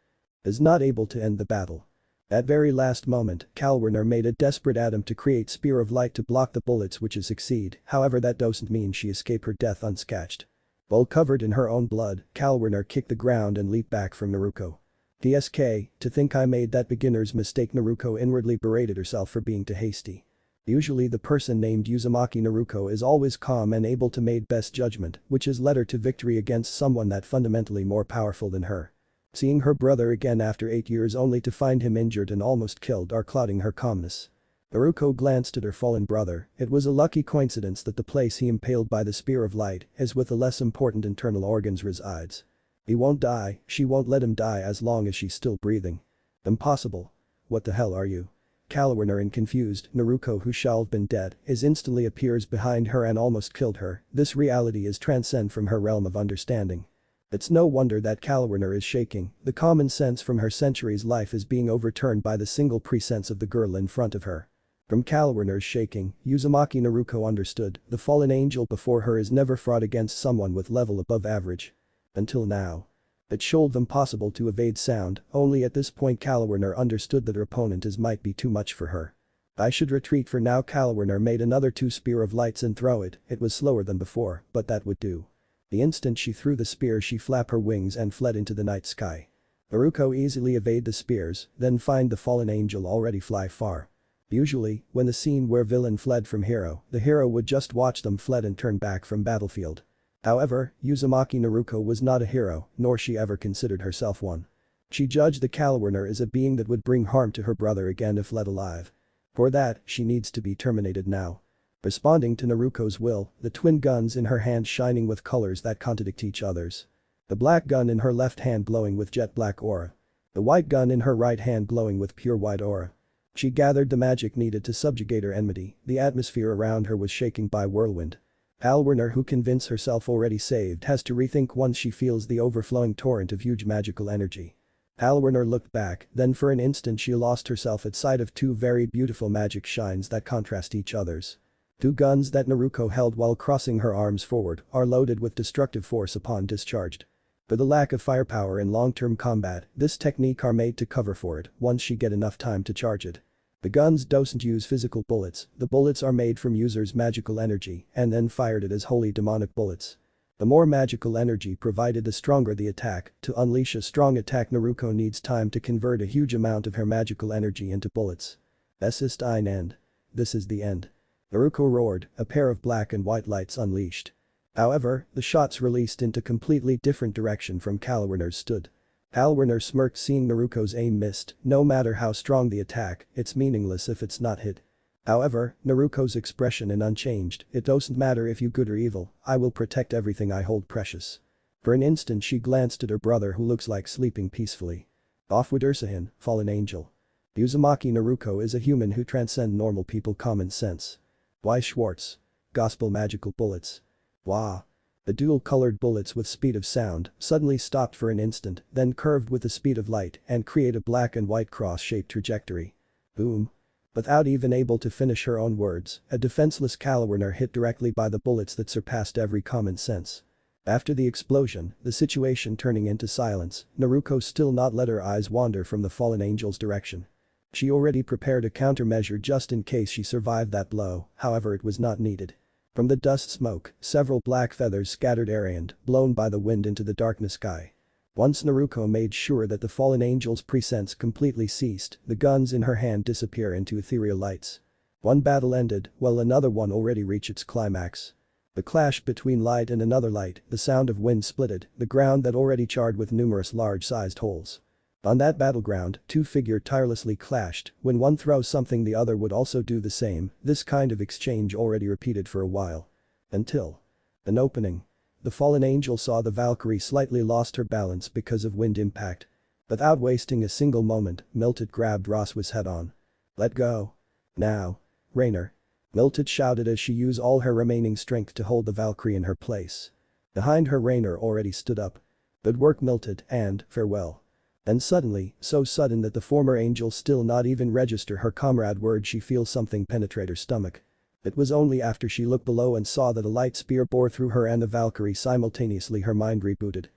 Speaker 1: is not able to end the battle. At very last moment, Kalwerner made a desperate attempt to create Spear of Light to block the bullets which succeed, however that doesn't mean she escape her death unscathed. While covered in her own blood, Kalwerner kicked the ground and leaped back from Naruko. TSK, to think I made that beginner's mistake, Naruko inwardly berated herself for being too hasty. Usually the person named Uzumaki Naruko is always calm and able to make best judgment, which has led her to victory against someone that fundamentally more powerful than her. Seeing her brother again after 8 years only to find him injured and almost killed are clouding her calmness. Naruko glanced at her fallen brother. It was a lucky coincidence that the place he impaled by the Spear of Light is with the less important internal organs resides. He won't die, she won't let him die as long as she's still breathing. Impossible. What the hell are you? Kalwerner and confused, Naruko who shall have been dead instantly appears behind her and almost killed her. This reality is transcend from her realm of understanding. It's no wonder that Kalwerner is shaking, the common sense from her centuries life is being overturned by the single presence of the girl in front of her. From Kalwerner's shaking, Uzumaki Naruko understood, the fallen angel before her is never fought against someone with level above average. Until now. It showed impossible to evade sound, only at this point Kalwerner understood that her opponent might be too much for her. I should retreat for now. Kalwerner made another 2 Spear of Lights and throw it was slower than before, but that would do. The instant she threw the spear she flapped her wings and fled into the night sky. Naruko easily evade the spears, then find the fallen angel already fly far. Usually, when the scene where villain fled from hero, the hero would just watch them fled and turn back from battlefield. However, Uzumaki Naruko was not a hero, nor she ever considered herself one. She judged the Kalwerner as a being that would bring harm to her brother again if let alive. For that, she needs to be terminated now. Responding to Naruko's will, the twin guns in her hand shining with colors that contradict each other's. The black gun in her left hand glowing with jet black aura. The white gun in her right hand glowing with pure white aura. She gathered the magic needed to subjugate her enmity, the atmosphere around her was shaking by whirlwind. Werner, who convinced herself already saved, has to rethink once she feels the overflowing torrent of huge magical energy. Werner looked back, then for an instant she lost herself at sight of two very beautiful magic shines that contrast each other's. Two guns that Naruko held while crossing her arms forward are loaded with destructive force upon discharged. For the lack of firepower in long-term combat, this technique are made to cover for it once she get enough time to charge it. The guns don't use physical bullets, the bullets are made from user's magical energy and then fired it as holy demonic bullets. The more magical energy provided, the stronger the attack. To unleash a strong attack, Naruko needs time to convert a huge amount of her magical energy into bullets. Es ist ein End. This is the end. Naruko roared, a pair of black and white lights unleashed. However, the shots released into completely different direction from Werner's stood. Werner smirked seeing Naruko's aim missed. No matter how strong the attack, it's meaningless if it's not hit. However, Naruko's expression is unchanged. It doesn't matter if you good or evil, I will protect everything I hold precious. For an instant she glanced at her brother, who looks like sleeping peacefully. Off with Ursahin, fallen angel. Uzumaki Naruko is a human who transcends normal people common sense. Why Schwartz? Gospel magical bullets. Wah. The dual-colored bullets with speed of sound suddenly stopped for an instant, then curved with the speed of light and create a black and white cross-shaped trajectory. Boom. Without even able to finish her own words, a defenseless Werner hit directly by the bullets that surpassed every common sense. After the explosion, the situation turning into silence, Naruko still not let her eyes wander from the fallen angel's direction. She already prepared a countermeasure just in case she survived that blow, however it was not needed. From the dust smoke, several black feathers scattered errand, blown by the wind into the darkness sky. Once Naruko made sure that the fallen angel's presence completely ceased, the guns in her hand disappear into ethereal lights. One battle ended, while another one already reached its climax. The clash between light and another light, the sound of wind splitted, the ground that already charred with numerous large-sized holes. On that battleground, two figures tirelessly clashed. When one throws something, the other would also do the same. This kind of exchange already repeated for a while. Until an opening. The fallen angel saw the Valkyrie slightly lost her balance because of wind impact. Without wasting a single moment, Milted grabbed Roswa's head on. Let go. Now. Rainer. Milted shouted as she used all her remaining strength to hold the Valkyrie in her place. Behind her, Rainer already stood up. Good work, Milted, and farewell. And suddenly, so sudden that the former angel still not even register her comrade word, she feels something penetrate her stomach. It was only after she looked below and saw that a light spear bore through her and the Valkyrie simultaneously her mind rebooted.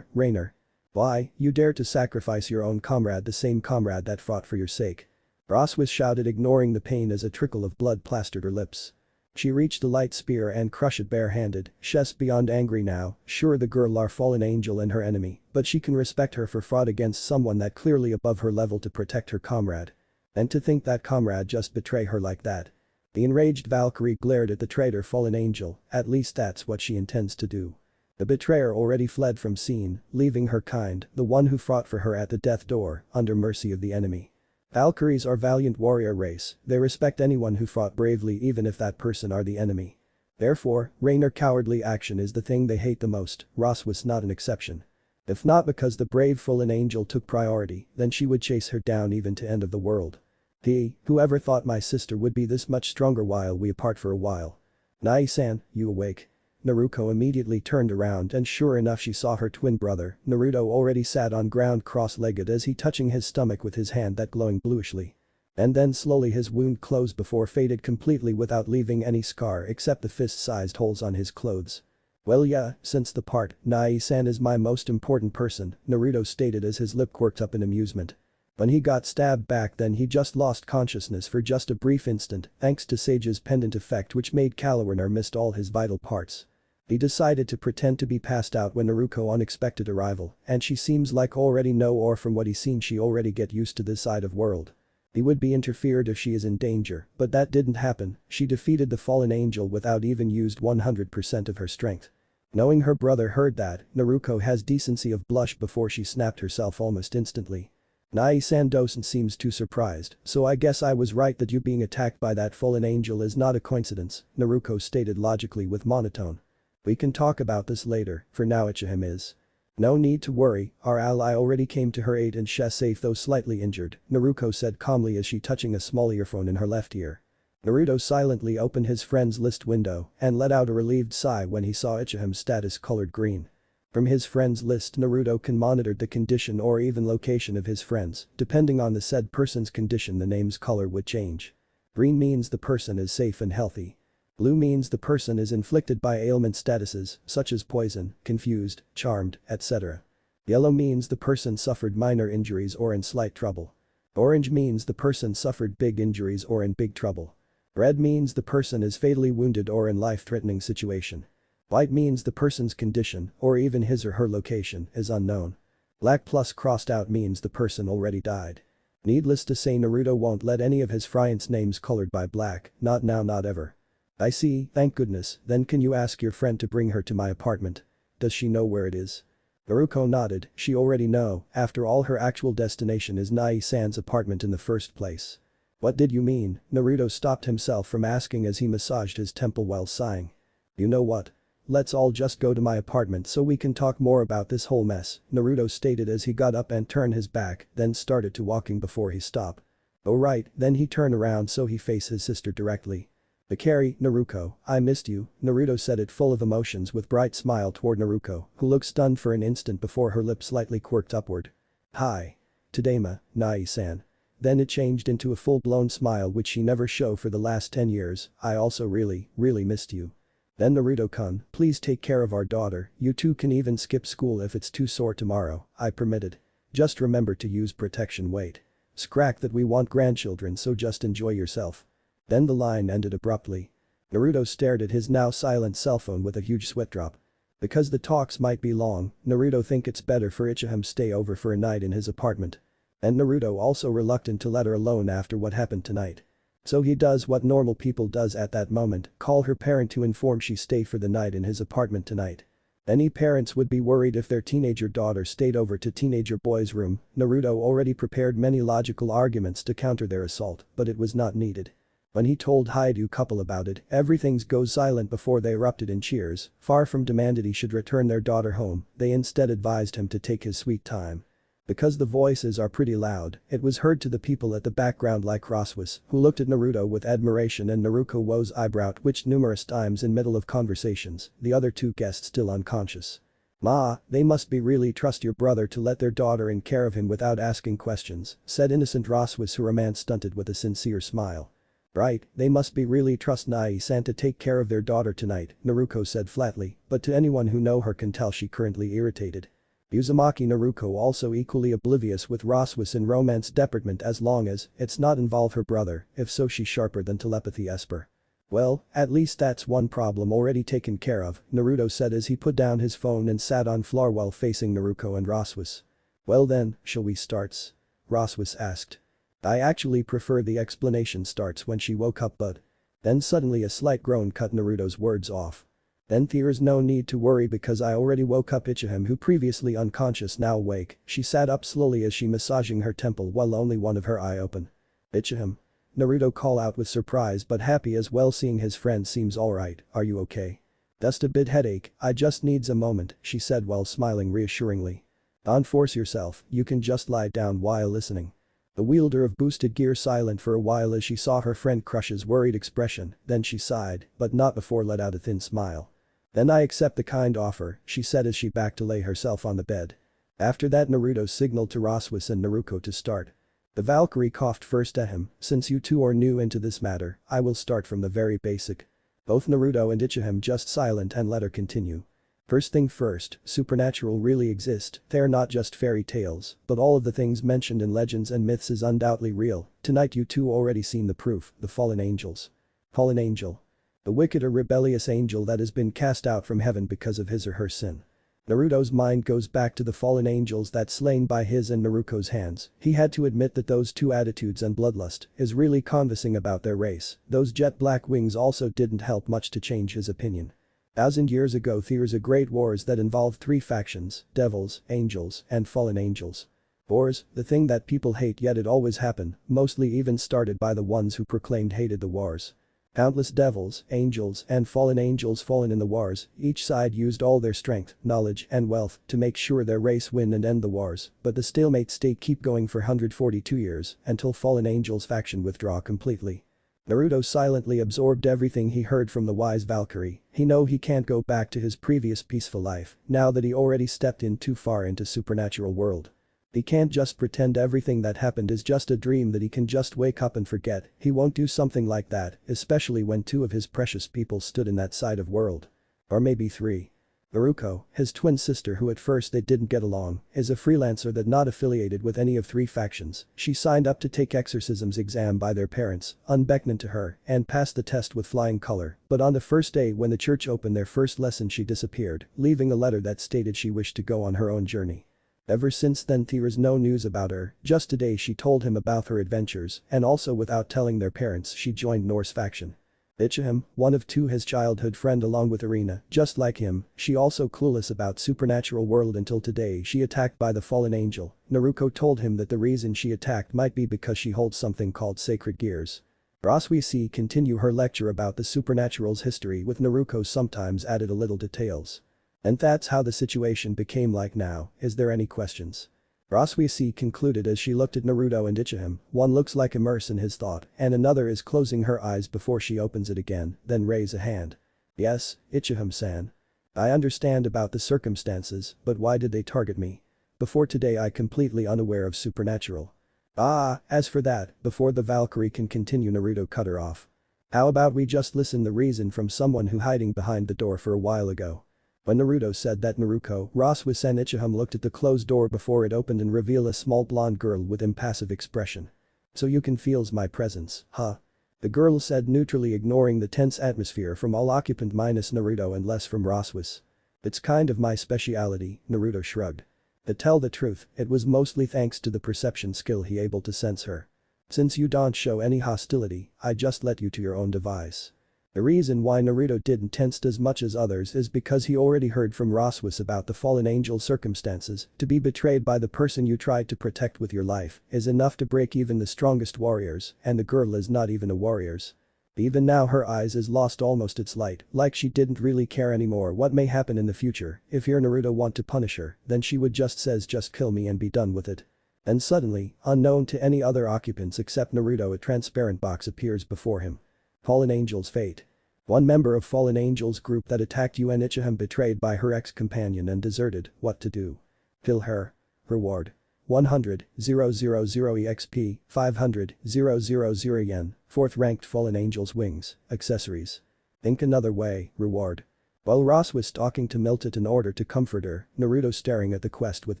Speaker 1: Rainer. Why, you dare to sacrifice your own comrade, the same comrade that fought for your sake. Roswith shouted, ignoring the pain as a trickle of blood plastered her lips. She reached the light spear and crushed it barehanded. She's beyond angry now, sure the girl are fallen angel and her enemy, but she can respect her for fraud against someone that clearly above her level to protect her comrade. And to think that comrade just betray her like that. The enraged Valkyrie glared at the traitor fallen angel, at least that's what she intends to do. The betrayer already fled from scene, leaving her kind, the one who fought for her at the death door, under mercy of the enemy. Valkyries are valiant warrior race, they respect anyone who fought bravely even if that person are the enemy. Therefore, Rainer cowardly action is the thing they hate the most. Ross was not an exception. If not because the brave fallen angel took priority, then she would chase her down even to end of the world. Whoever thought my sister would be this much stronger while we apart for a while. Nai-san, you awake? Naruko immediately turned around and sure enough she saw her twin brother. Naruto already sat on ground cross-legged as he touching his stomach with his hand that glowing bluishly. And then slowly his wound closed before faded completely without leaving any scar except the fist-sized holes on his clothes. Well yeah, since the part, Nai-san is my most important person, Naruto stated as his lip quirked up in amusement. When he got stabbed back then he just lost consciousness for just a brief instant thanks to Sage's pendant effect which made Werner missed all his vital parts. He decided to pretend to be passed out when Naruko unexpected arrival and she seems like already know or from what he seen she already get used to this side of world. He would be interfered if she is in danger, but that didn't happen, she defeated the fallen angel without even used 100% of her strength. Knowing her brother heard that, Naruko has decency of blush before she snapped herself almost instantly. Nai-san doesn't seems too surprised, so I guess I was right that you being attacked by that fallen angel is not a coincidence, Naruko stated logically with monotone. We can talk about this later, for now Ichim is. No need to worry, our ally already came to her aid and she's safe though slightly injured, Naruko said calmly as she touching a small earphone in her left ear. Naruto silently opened his friends list window and let out a relieved sigh when he saw Ichim's status colored green. From his friends list Naruto can monitor the condition or even location of his friends, depending on the said person's condition the name's color would change. Green means the person is safe and healthy. Blue means the person is inflicted by ailment statuses such as poison, confused, charmed, etc. Yellow means the person suffered minor injuries or in slight trouble. Orange means the person suffered big injuries or in big trouble. Red means the person is fatally wounded or in life-threatening situation. White means the person's condition, or even his or her location, is unknown. Black plus crossed out means the person already died. Needless to say Naruto won't let any of his friends' names colored by black, not now not ever. I see, thank goodness, then can you ask your friend to bring her to my apartment? Does she know where it is? Naruko nodded, she already know, after all her actual destination is Nai-san's apartment in the first place. What did you mean? Naruto stopped himself from asking as he massaged his temple while sighing. You know what? Let's all just go to my apartment so we can talk more about this whole mess, Naruto stated as he got up and turned his back, then started to walking before he stopped. Oh right, then he turned around so he faced his sister directly. Valkyrie, Naruko, I missed you, Naruto said it full of emotions with bright smile toward Naruko, who looked stunned for an instant before her lips slightly quirked upward. Hi. Tadema, Nai-san. Then it changed into a full-blown smile which she never showed for the last 10 years, I also really missed you. Then Naruto-kun, please take care of our daughter, you two can even skip school if it's too sore tomorrow, I permitted. Just remember to use protection wait. Scrack that we want grandchildren so just enjoy yourself. Then the line ended abruptly. Naruto stared at his now silent cell phone with a huge sweat drop. Because the talks might be long, Naruto think it's better for Ichim stay over for a night in his apartment. And Naruto also reluctant to let her alone after what happened tonight. So he does what normal people does at that moment, call her parent to inform she stay for the night in his apartment tonight. Any parents would be worried if their teenager daughter stayed over to teenager boy's room. Naruto already prepared many logical arguments to counter their assault, but it was not needed. When he told Haidu couple about it, everything goes silent before they erupted in cheers, far from demanded he should return their daughter home, they instead advised him to take his sweet time. Because the voices are pretty loud, it was heard to the people at the background like Roswas, who looked at Naruto with admiration and Naruko-wo's eyebrow twitched numerous times in middle of conversations, the other two guests still unconscious. Ma, they must be really trust your brother to let their daughter in care of him without asking questions, said innocent Roswas who remained stunted with a sincere smile. Right, they must be really trust Nai-san to take care of their daughter tonight, Naruko said flatly, but to anyone who know her can tell she currently irritated. Uzumaki Naruko also equally oblivious with Roswas in romance department as long as it's not involve her brother, if so she's sharper than telepathy esper. Well, at least that's one problem already taken care of, Naruto said as he put down his phone and sat on floor while facing Naruko and Roswas. Well then, shall we starts? Roswas asked. I actually prefer the explanation starts when she woke up but. Then suddenly a slight groan cut Naruto's words off. Then there's no need to worry because I already woke up Ichim who previously unconscious now awake, she sat up slowly as she massaging her temple while only one of her eye open. Ichim. Naruto call out with surprise but happy as well seeing his friend seems alright, are you okay? Just a bit headache, I just needs a moment, she said while smiling reassuringly. Don't force yourself, you can just lie down while listening. The wielder of boosted gear silent for a while as she saw her friend Crush's worried expression, then she sighed, but not before let out a thin smile. Then I accept the kind offer, she said as she backed to lay herself on the bed. After that Naruto signaled to Roswas and Naruko to start. The Valkyrie coughed first at him, since you two are new into this matter, I will start from the very basic. Both Naruto and Ichim just silent and let her continue. First thing first, supernatural really exist, they're not just fairy tales, but all of the things mentioned in legends and myths is undoubtedly real, tonight you two already seen the proof, the fallen angels. Fallen angel. The wicked or rebellious angel that has been cast out from heaven because of his or her sin. Naruto's mind goes back to the fallen angels that slain by his and Naruko's hands, he had to admit that those two attitudes and bloodlust is really conversing about their race, those jet black wings also didn't help much to change his opinion. 1,000 years ago there's a great wars that involved 3 factions, devils, angels, and fallen angels. Wars, the thing that people hate yet it always happened, mostly even started by the ones who proclaimed hated the wars. Countless devils, angels, and fallen angels fallen in the wars, each side used all their strength, knowledge, and wealth to make sure their race win and end the wars, but the stalemate state keep going for 142 years until fallen angels faction withdraw completely. Naruto silently absorbed everything he heard from the wise Valkyrie. He know he can't go back to his previous peaceful life now that he already stepped in too far into supernatural world. He can't just pretend everything that happened is just a dream that he can just wake up and forget. He won't do something like that, especially when two of his precious people stood in that side of world. Or maybe three. Naruko, his twin sister who at first they didn't get along, is a freelancer that not affiliated with any of three factions. She signed up to take exorcisms exam by their parents, unbeknown to her, and passed the test with flying color, but on the first day when the church opened their first lesson she disappeared, leaving a letter that stated she wished to go on her own journey. Ever since then there's no news about her, just today she told him about her adventures, and also without telling their parents she joined Norse faction. Ichim, one of two his childhood friend along with Irina, just like him, she also clueless about supernatural world until today she attacked by the fallen angel. Naruko told him that the reason she attacked might be because she holds something called sacred gears. Fem Issei continue her lecture about the supernatural's history with Naruko sometimes added a little details. And that's how the situation became like now, is there any questions? Fem Issei concluded as she looked at Naruto and Ichim, one looks like immersed in his thought and another is closing her eyes before she opens it again, then raise a hand. Yes, Ichim-san. I understand about the circumstances, but why did they target me? Before today I completely unaware of supernatural. As for that, before the Valkyrie can continue Naruto cut her off. How about we just listen the reason from someone who hiding behind the door for a while ago. When Naruto said that Naruko, Raswas and Ichim looked at the closed door before it opened and revealed a small blonde girl with impassive expression. So you can feels my presence, huh? The girl said neutrally ignoring the tense atmosphere from all occupant minus Naruto and less from Raswas. It's kind of my speciality, Naruto shrugged. To tell the truth, it was mostly thanks to the perception skill he able to sense her. Since you don't show any hostility, I just let you to your own device. The reason why Naruto didn't tensed as much as others is because he already heard from Raswas about the fallen angel's circumstances. To be betrayed by the person you tried to protect with your life is enough to break even the strongest warriors, and the girl is not even a warrior's. Even now her eyes is lost almost its light, like she didn't really care anymore what may happen in the future. If your Naruto want to punish her, then she would just says just kill me and be done with it. And suddenly, unknown to any other occupants except Naruto, a transparent box appears before him. Fallen Angel's fate. One member of Fallen Angel's group that attacked you and Ichim betrayed by her ex-companion and deserted, what to do? Kill her. Reward. 100,000 EXP, 500,000 yen, 4th ranked Fallen Angel's wings, accessories. Think another way, reward. While Ross was talking to Milton in order to comfort her, Naruto staring at the quest with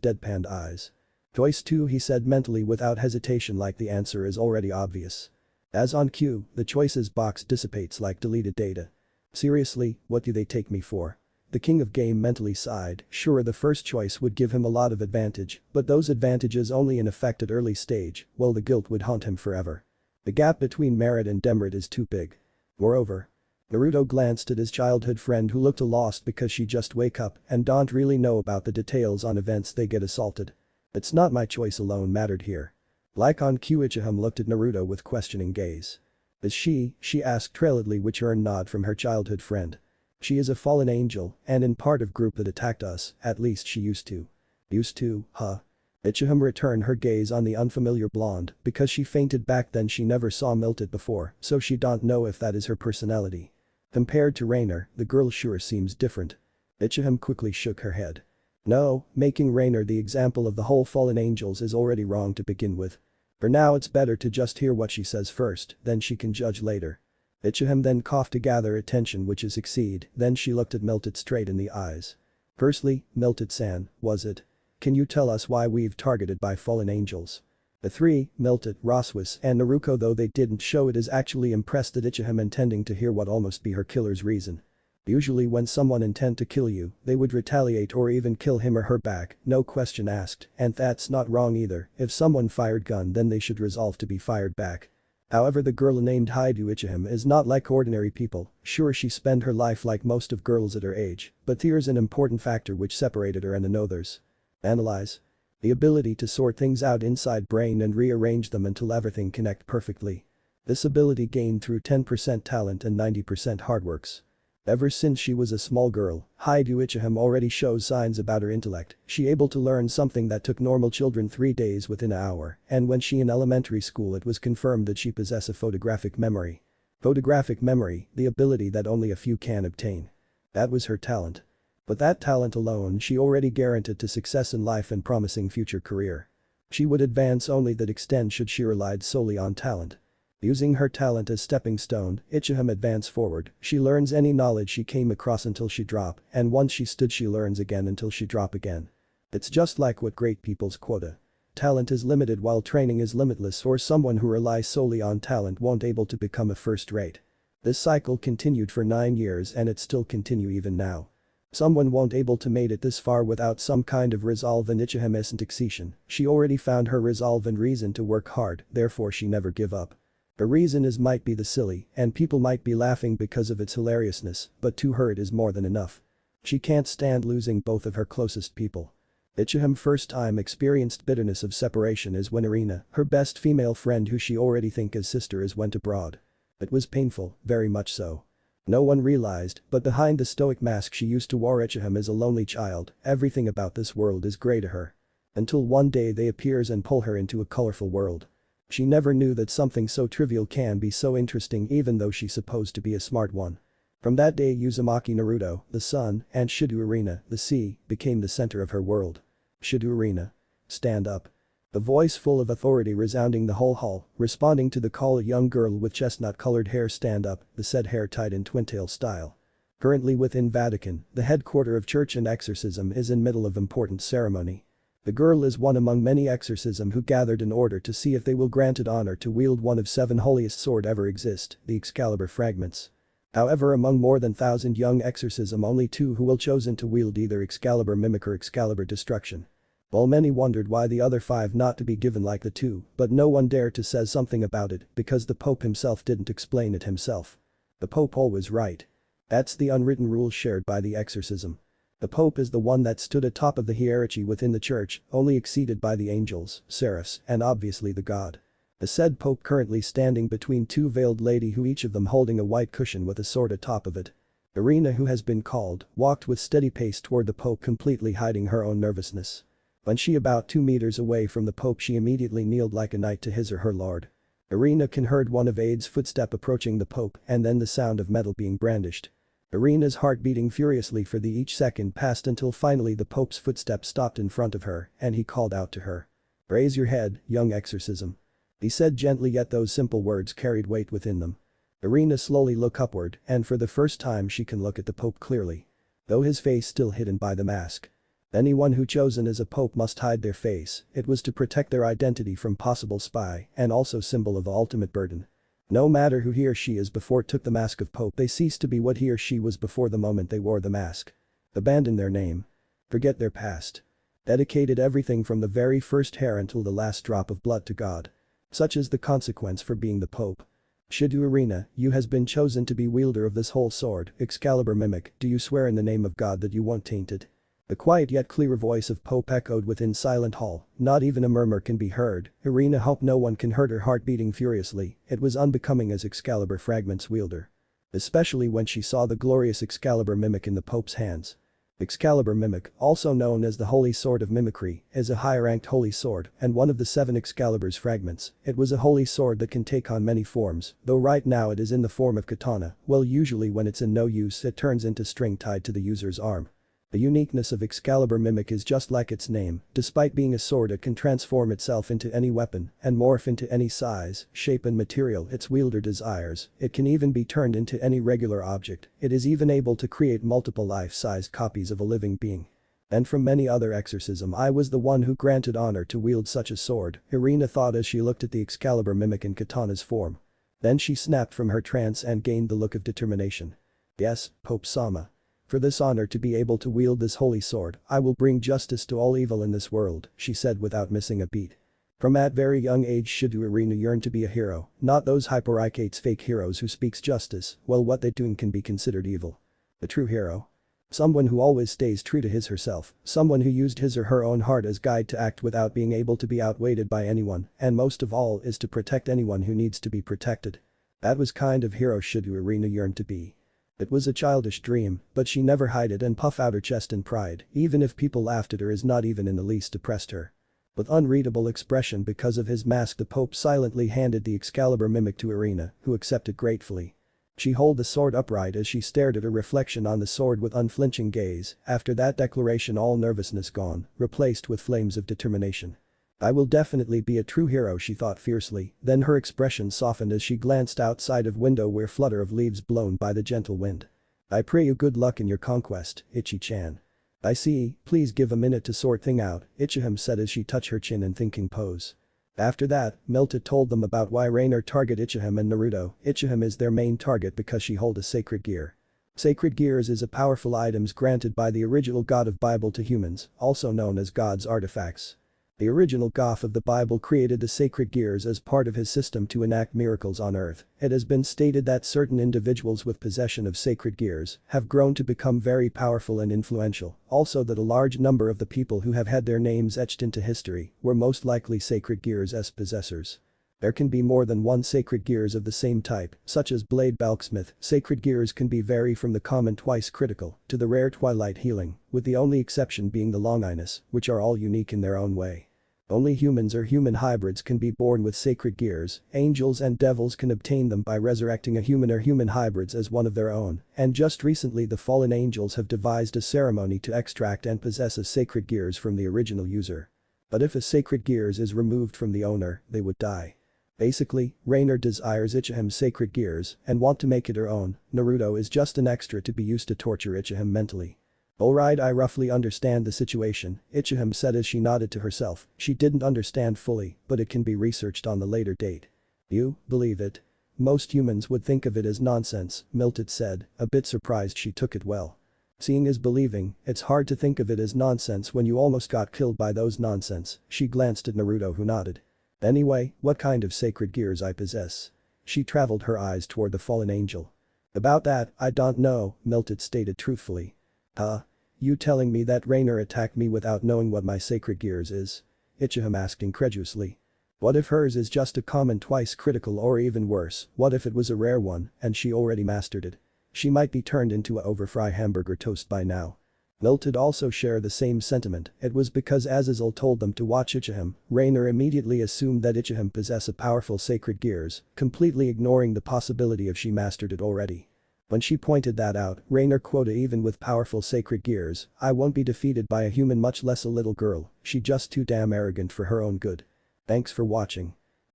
Speaker 1: deadpanned eyes. Choice 2 he said mentally without hesitation like the answer is already obvious. As on cue, the choices box dissipates like deleted data. Seriously, what do they take me for? The king of game mentally sighed, sure the first choice would give him a lot of advantage, but those advantages only in effect at early stage, while the guilt would haunt him forever. The gap between merit and demerit is too big. Moreover, Naruto glanced at his childhood friend who looked lost because she just wake up and don't really know about the details on events they get assaulted. It's not my choice alone mattered here. Like on cue Ichim looked at Naruto with questioning gaze. Is she asked trailedly which earned nod from her childhood friend. She is a fallen angel and in part of group that attacked us, at least she used to. Used to, huh? Ichim returned her gaze on the unfamiliar blonde because she fainted back then she never saw Milton before so she don't know if that is her personality. Compared to Rainer, the girl sure seems different. Ichim quickly shook her head. No, making Rainer the example of the whole fallen angels is already wrong to begin with. For now it's better to just hear what she says first, then she can judge later. Ichim then coughed to gather attention which is succeed, then she looked at Milton straight in the eyes. Firstly, Milton-san, was it? Can you tell us why we've targeted by fallen angels? The three, Milton, Raswas and Naruko though they didn't show it is actually impressed at Ichim intending to hear what almost be her killer's reason. Usually when someone intend to kill you, they would retaliate or even kill him or her back, no question asked, and that's not wrong either, if someone fired gun then they should resolve to be fired back. However the girl named Haidu Ichim is not like ordinary people, sure she spent her life like most of girls at her age, but here's an important factor which separated her and the others. Analyze. The ability to sort things out inside brain and rearrange them until everything connect perfectly. This ability gained through 10% talent and 90% hard works. Ever since she was a small girl, Haidu Ichim already shows signs about her intellect, she able to learn something that took normal children 3 days within an hour, and when she in elementary school it was confirmed that she possess a photographic memory. Photographic memory, the ability that only a few can obtain. That was her talent. But that talent alone she already guaranteed to success in life and promising future career. She would advance only that extent should she relied solely on talent. Using her talent as stepping stone, Ichim advance forward, she learns any knowledge she came across until she drop, and once she stood she learns again until she drop again. It's just like what great people's quota. Talent is limited while training is limitless, or someone who relies solely on talent won't able to become a first rate. This cycle continued for 9 years and it still continue even now. Someone won't able to made it this far without some kind of resolve, and Ichim isn't exception. She already found her resolve and reason to work hard, therefore she never give up. The reason is might be the silly, and people might be laughing because of its hilariousness, but to her it is more than enough. She can't stand losing both of her closest people. Ichim's first time experienced bitterness of separation is when Irina, her best female friend who she already think as sister, is went abroad. It was painful, very much so. No one realized, but behind the stoic mask she used to wear, Ichim is a lonely child, everything about this world is grey to her. Until one day they appears and pull her into a colorful world. She never knew that something so trivial can be so interesting even though she's supposed to be a smart one. From that day Uzumaki Naruto, the sun, and Shido Irina, the sea, became the center of her world. Shido Irina. Stand up. The voice full of authority resounding the whole hall, responding to the call, a young girl with chestnut-colored hair stand up, the said hair tied in twin-tail style. Currently within Vatican, the headquarter of church and exorcism is in middle of important ceremony. The girl is one among many exorcism who gathered in order to see if they will granted honor to wield one of 7 holiest sword ever exist, the Excalibur fragments. However, among more than 1,000 young exorcism only 2 who will chosen to wield either Excalibur Mimic or Excalibur Destruction. While many wondered why the other 5 not to be given like the 2, but no one dared to say something about it because the Pope himself didn't explain it himself. The Pope always right. That's the unwritten rule shared by the exorcism. The Pope is the one that stood atop of the hierarchy within the church, only exceeded by the angels, seraphs, and obviously the God. The said Pope currently standing between 2 veiled lady who each of them holding a white cushion with a sword atop of it. Irina, who has been called, walked with steady pace toward the Pope, completely hiding her own nervousness. When she about 2 meters away from the Pope she immediately kneeled like a knight to his or her lord. Irina can heard one of Aide's footstep approaching the Pope and then the sound of metal being brandished. Irina's heart beating furiously for the each second passed until finally the Pope's footstep stopped in front of her and he called out to her. "Raise your head, young exorcism." He said gently, yet those simple words carried weight within them. Irina slowly looked upward and for the first time she can look at the Pope clearly. Though his face still hidden by the mask. Anyone who chosen as a Pope must hide their face, it was to protect their identity from possible spy and also symbol of the ultimate burden. No matter who he or she is before took the mask of Pope, they cease to be what he or she was before the moment they wore the mask. Abandon their name. Forget their past. Dedicated everything from the very first hair until the last drop of blood to God. Such is the consequence for being the Pope. Shido Irina, you has been chosen to be wielder of this whole sword, Excalibur Mimic, do you swear in the name of God that you won't taint it? The quiet yet clear voice of Pope echoed within silent hall, not even a murmur can be heard. Irina hoped no one can heard her heart beating furiously, it was unbecoming as Excalibur fragments wielder. Especially when she saw the glorious Excalibur Mimic in the Pope's hands. Excalibur Mimic, also known as the Holy Sword of Mimicry, is a high-ranked holy sword and one of the 7 Excalibur's fragments. It was a holy sword that can take on many forms, though right now it is in the form of katana, well usually when it's in no use it turns into string tied to the user's arm. The uniqueness of Excalibur Mimic is just like its name, despite being a sword it can transform itself into any weapon and morph into any size, shape and material its wielder desires, it can even be turned into any regular object, it is even able to create multiple life-sized copies of a living being. And from many other exorcism I was the one who granted honor to wield such a sword, Irina thought as she looked at the Excalibur Mimic in katana's form. Then she snapped from her trance and gained the look of determination. Yes, Pope Sama. For this honor to be able to wield this holy sword, I will bring justice to all evil in this world, she said without missing a beat. From that very young age Shido Irina yearned to be a hero, not those hypericate fake heroes who speaks justice, well what they doing can be considered evil. The true hero? Someone who always stays true to his herself, someone who used his or her own heart as guide to act without being able to be outweighed by anyone, and most of all is to protect anyone who needs to be protected. That was kind of hero Shido Irina yearned to be. It was a childish dream, but she never hid it and puff out her chest in pride, even if people laughed at her is not even in the least depressed her. With unreadable expression because of his mask, the Pope silently handed the Excalibur mimic to Irina, who accepted gratefully. She held the sword upright as she stared at her reflection on the sword with unflinching gaze. After that declaration, all nervousness gone, replaced with flames of determination. I will definitely be a true hero, she thought fiercely, then her expression softened as she glanced outside of window where flutter of leaves blown by the gentle wind. I pray you good luck in your conquest, Ichi-chan. I see, please give a minute to sort thing out, Ichim said as she touched her chin in thinking pose. After that, Milton told them about why Rainer target Ichim and Naruto. Ichim is their main target because she hold a sacred gear. Sacred gears is a powerful items granted by the original God of Bible to humans, also known as God's artifacts. The original God of the Bible created the sacred gears as part of his system to enact miracles on earth. It has been stated that certain individuals with possession of sacred gears have grown to become very powerful and influential, also that a large number of the people who have had their names etched into history were most likely sacred gears as possessors. There can be more than one sacred gears of the same type, such as Blade Balksmith. Sacred gears can be vary from the common twice critical to the rare twilight healing, with the only exception being the Longinus, which are all unique in their own way. Only humans or human hybrids can be born with sacred gears. Angels and devils can obtain them by resurrecting a human or human hybrids as one of their own, and just recently the fallen angels have devised a ceremony to extract and possess a sacred gears from the original user. But if a sacred gears is removed from the owner, they would die. Basically, Rainer desires Ichim's sacred gears and want to make it her own. Naruto is just an extra to be used to torture Ichim mentally. Alright, I roughly understand the situation, Ichim said as she nodded to herself. She didn't understand fully, but it can be researched on the later date. You believe it? Most humans would think of it as nonsense, Milton said, a bit surprised she took it well. Seeing is believing, it's hard to think of it as nonsense when you almost got killed by those nonsense. She glanced at Naruto, who nodded. Anyway, what kind of sacred gears I possess? She traveled her eyes toward the fallen angel. About that, I don't know, Milton stated truthfully. Huh? You telling me that Rainer attacked me without knowing what my sacred gears is? Ichim asked incredulously. What if hers is just a common twice critical, or even worse, what if it was a rare one and she already mastered it? She might be turned into a over-fry hamburger toast by now. Milton also shared the same sentiment. It was because Azazel told them to watch Ichim. Rainer immediately assumed that Ichim possessed a powerful sacred gears, completely ignoring the possibility of she mastered it already. When she pointed that out, Rainer quoted, even with powerful sacred gears, I won't be defeated by a human, much less a little girl. She just too damn arrogant for her own good. Thanks for watching.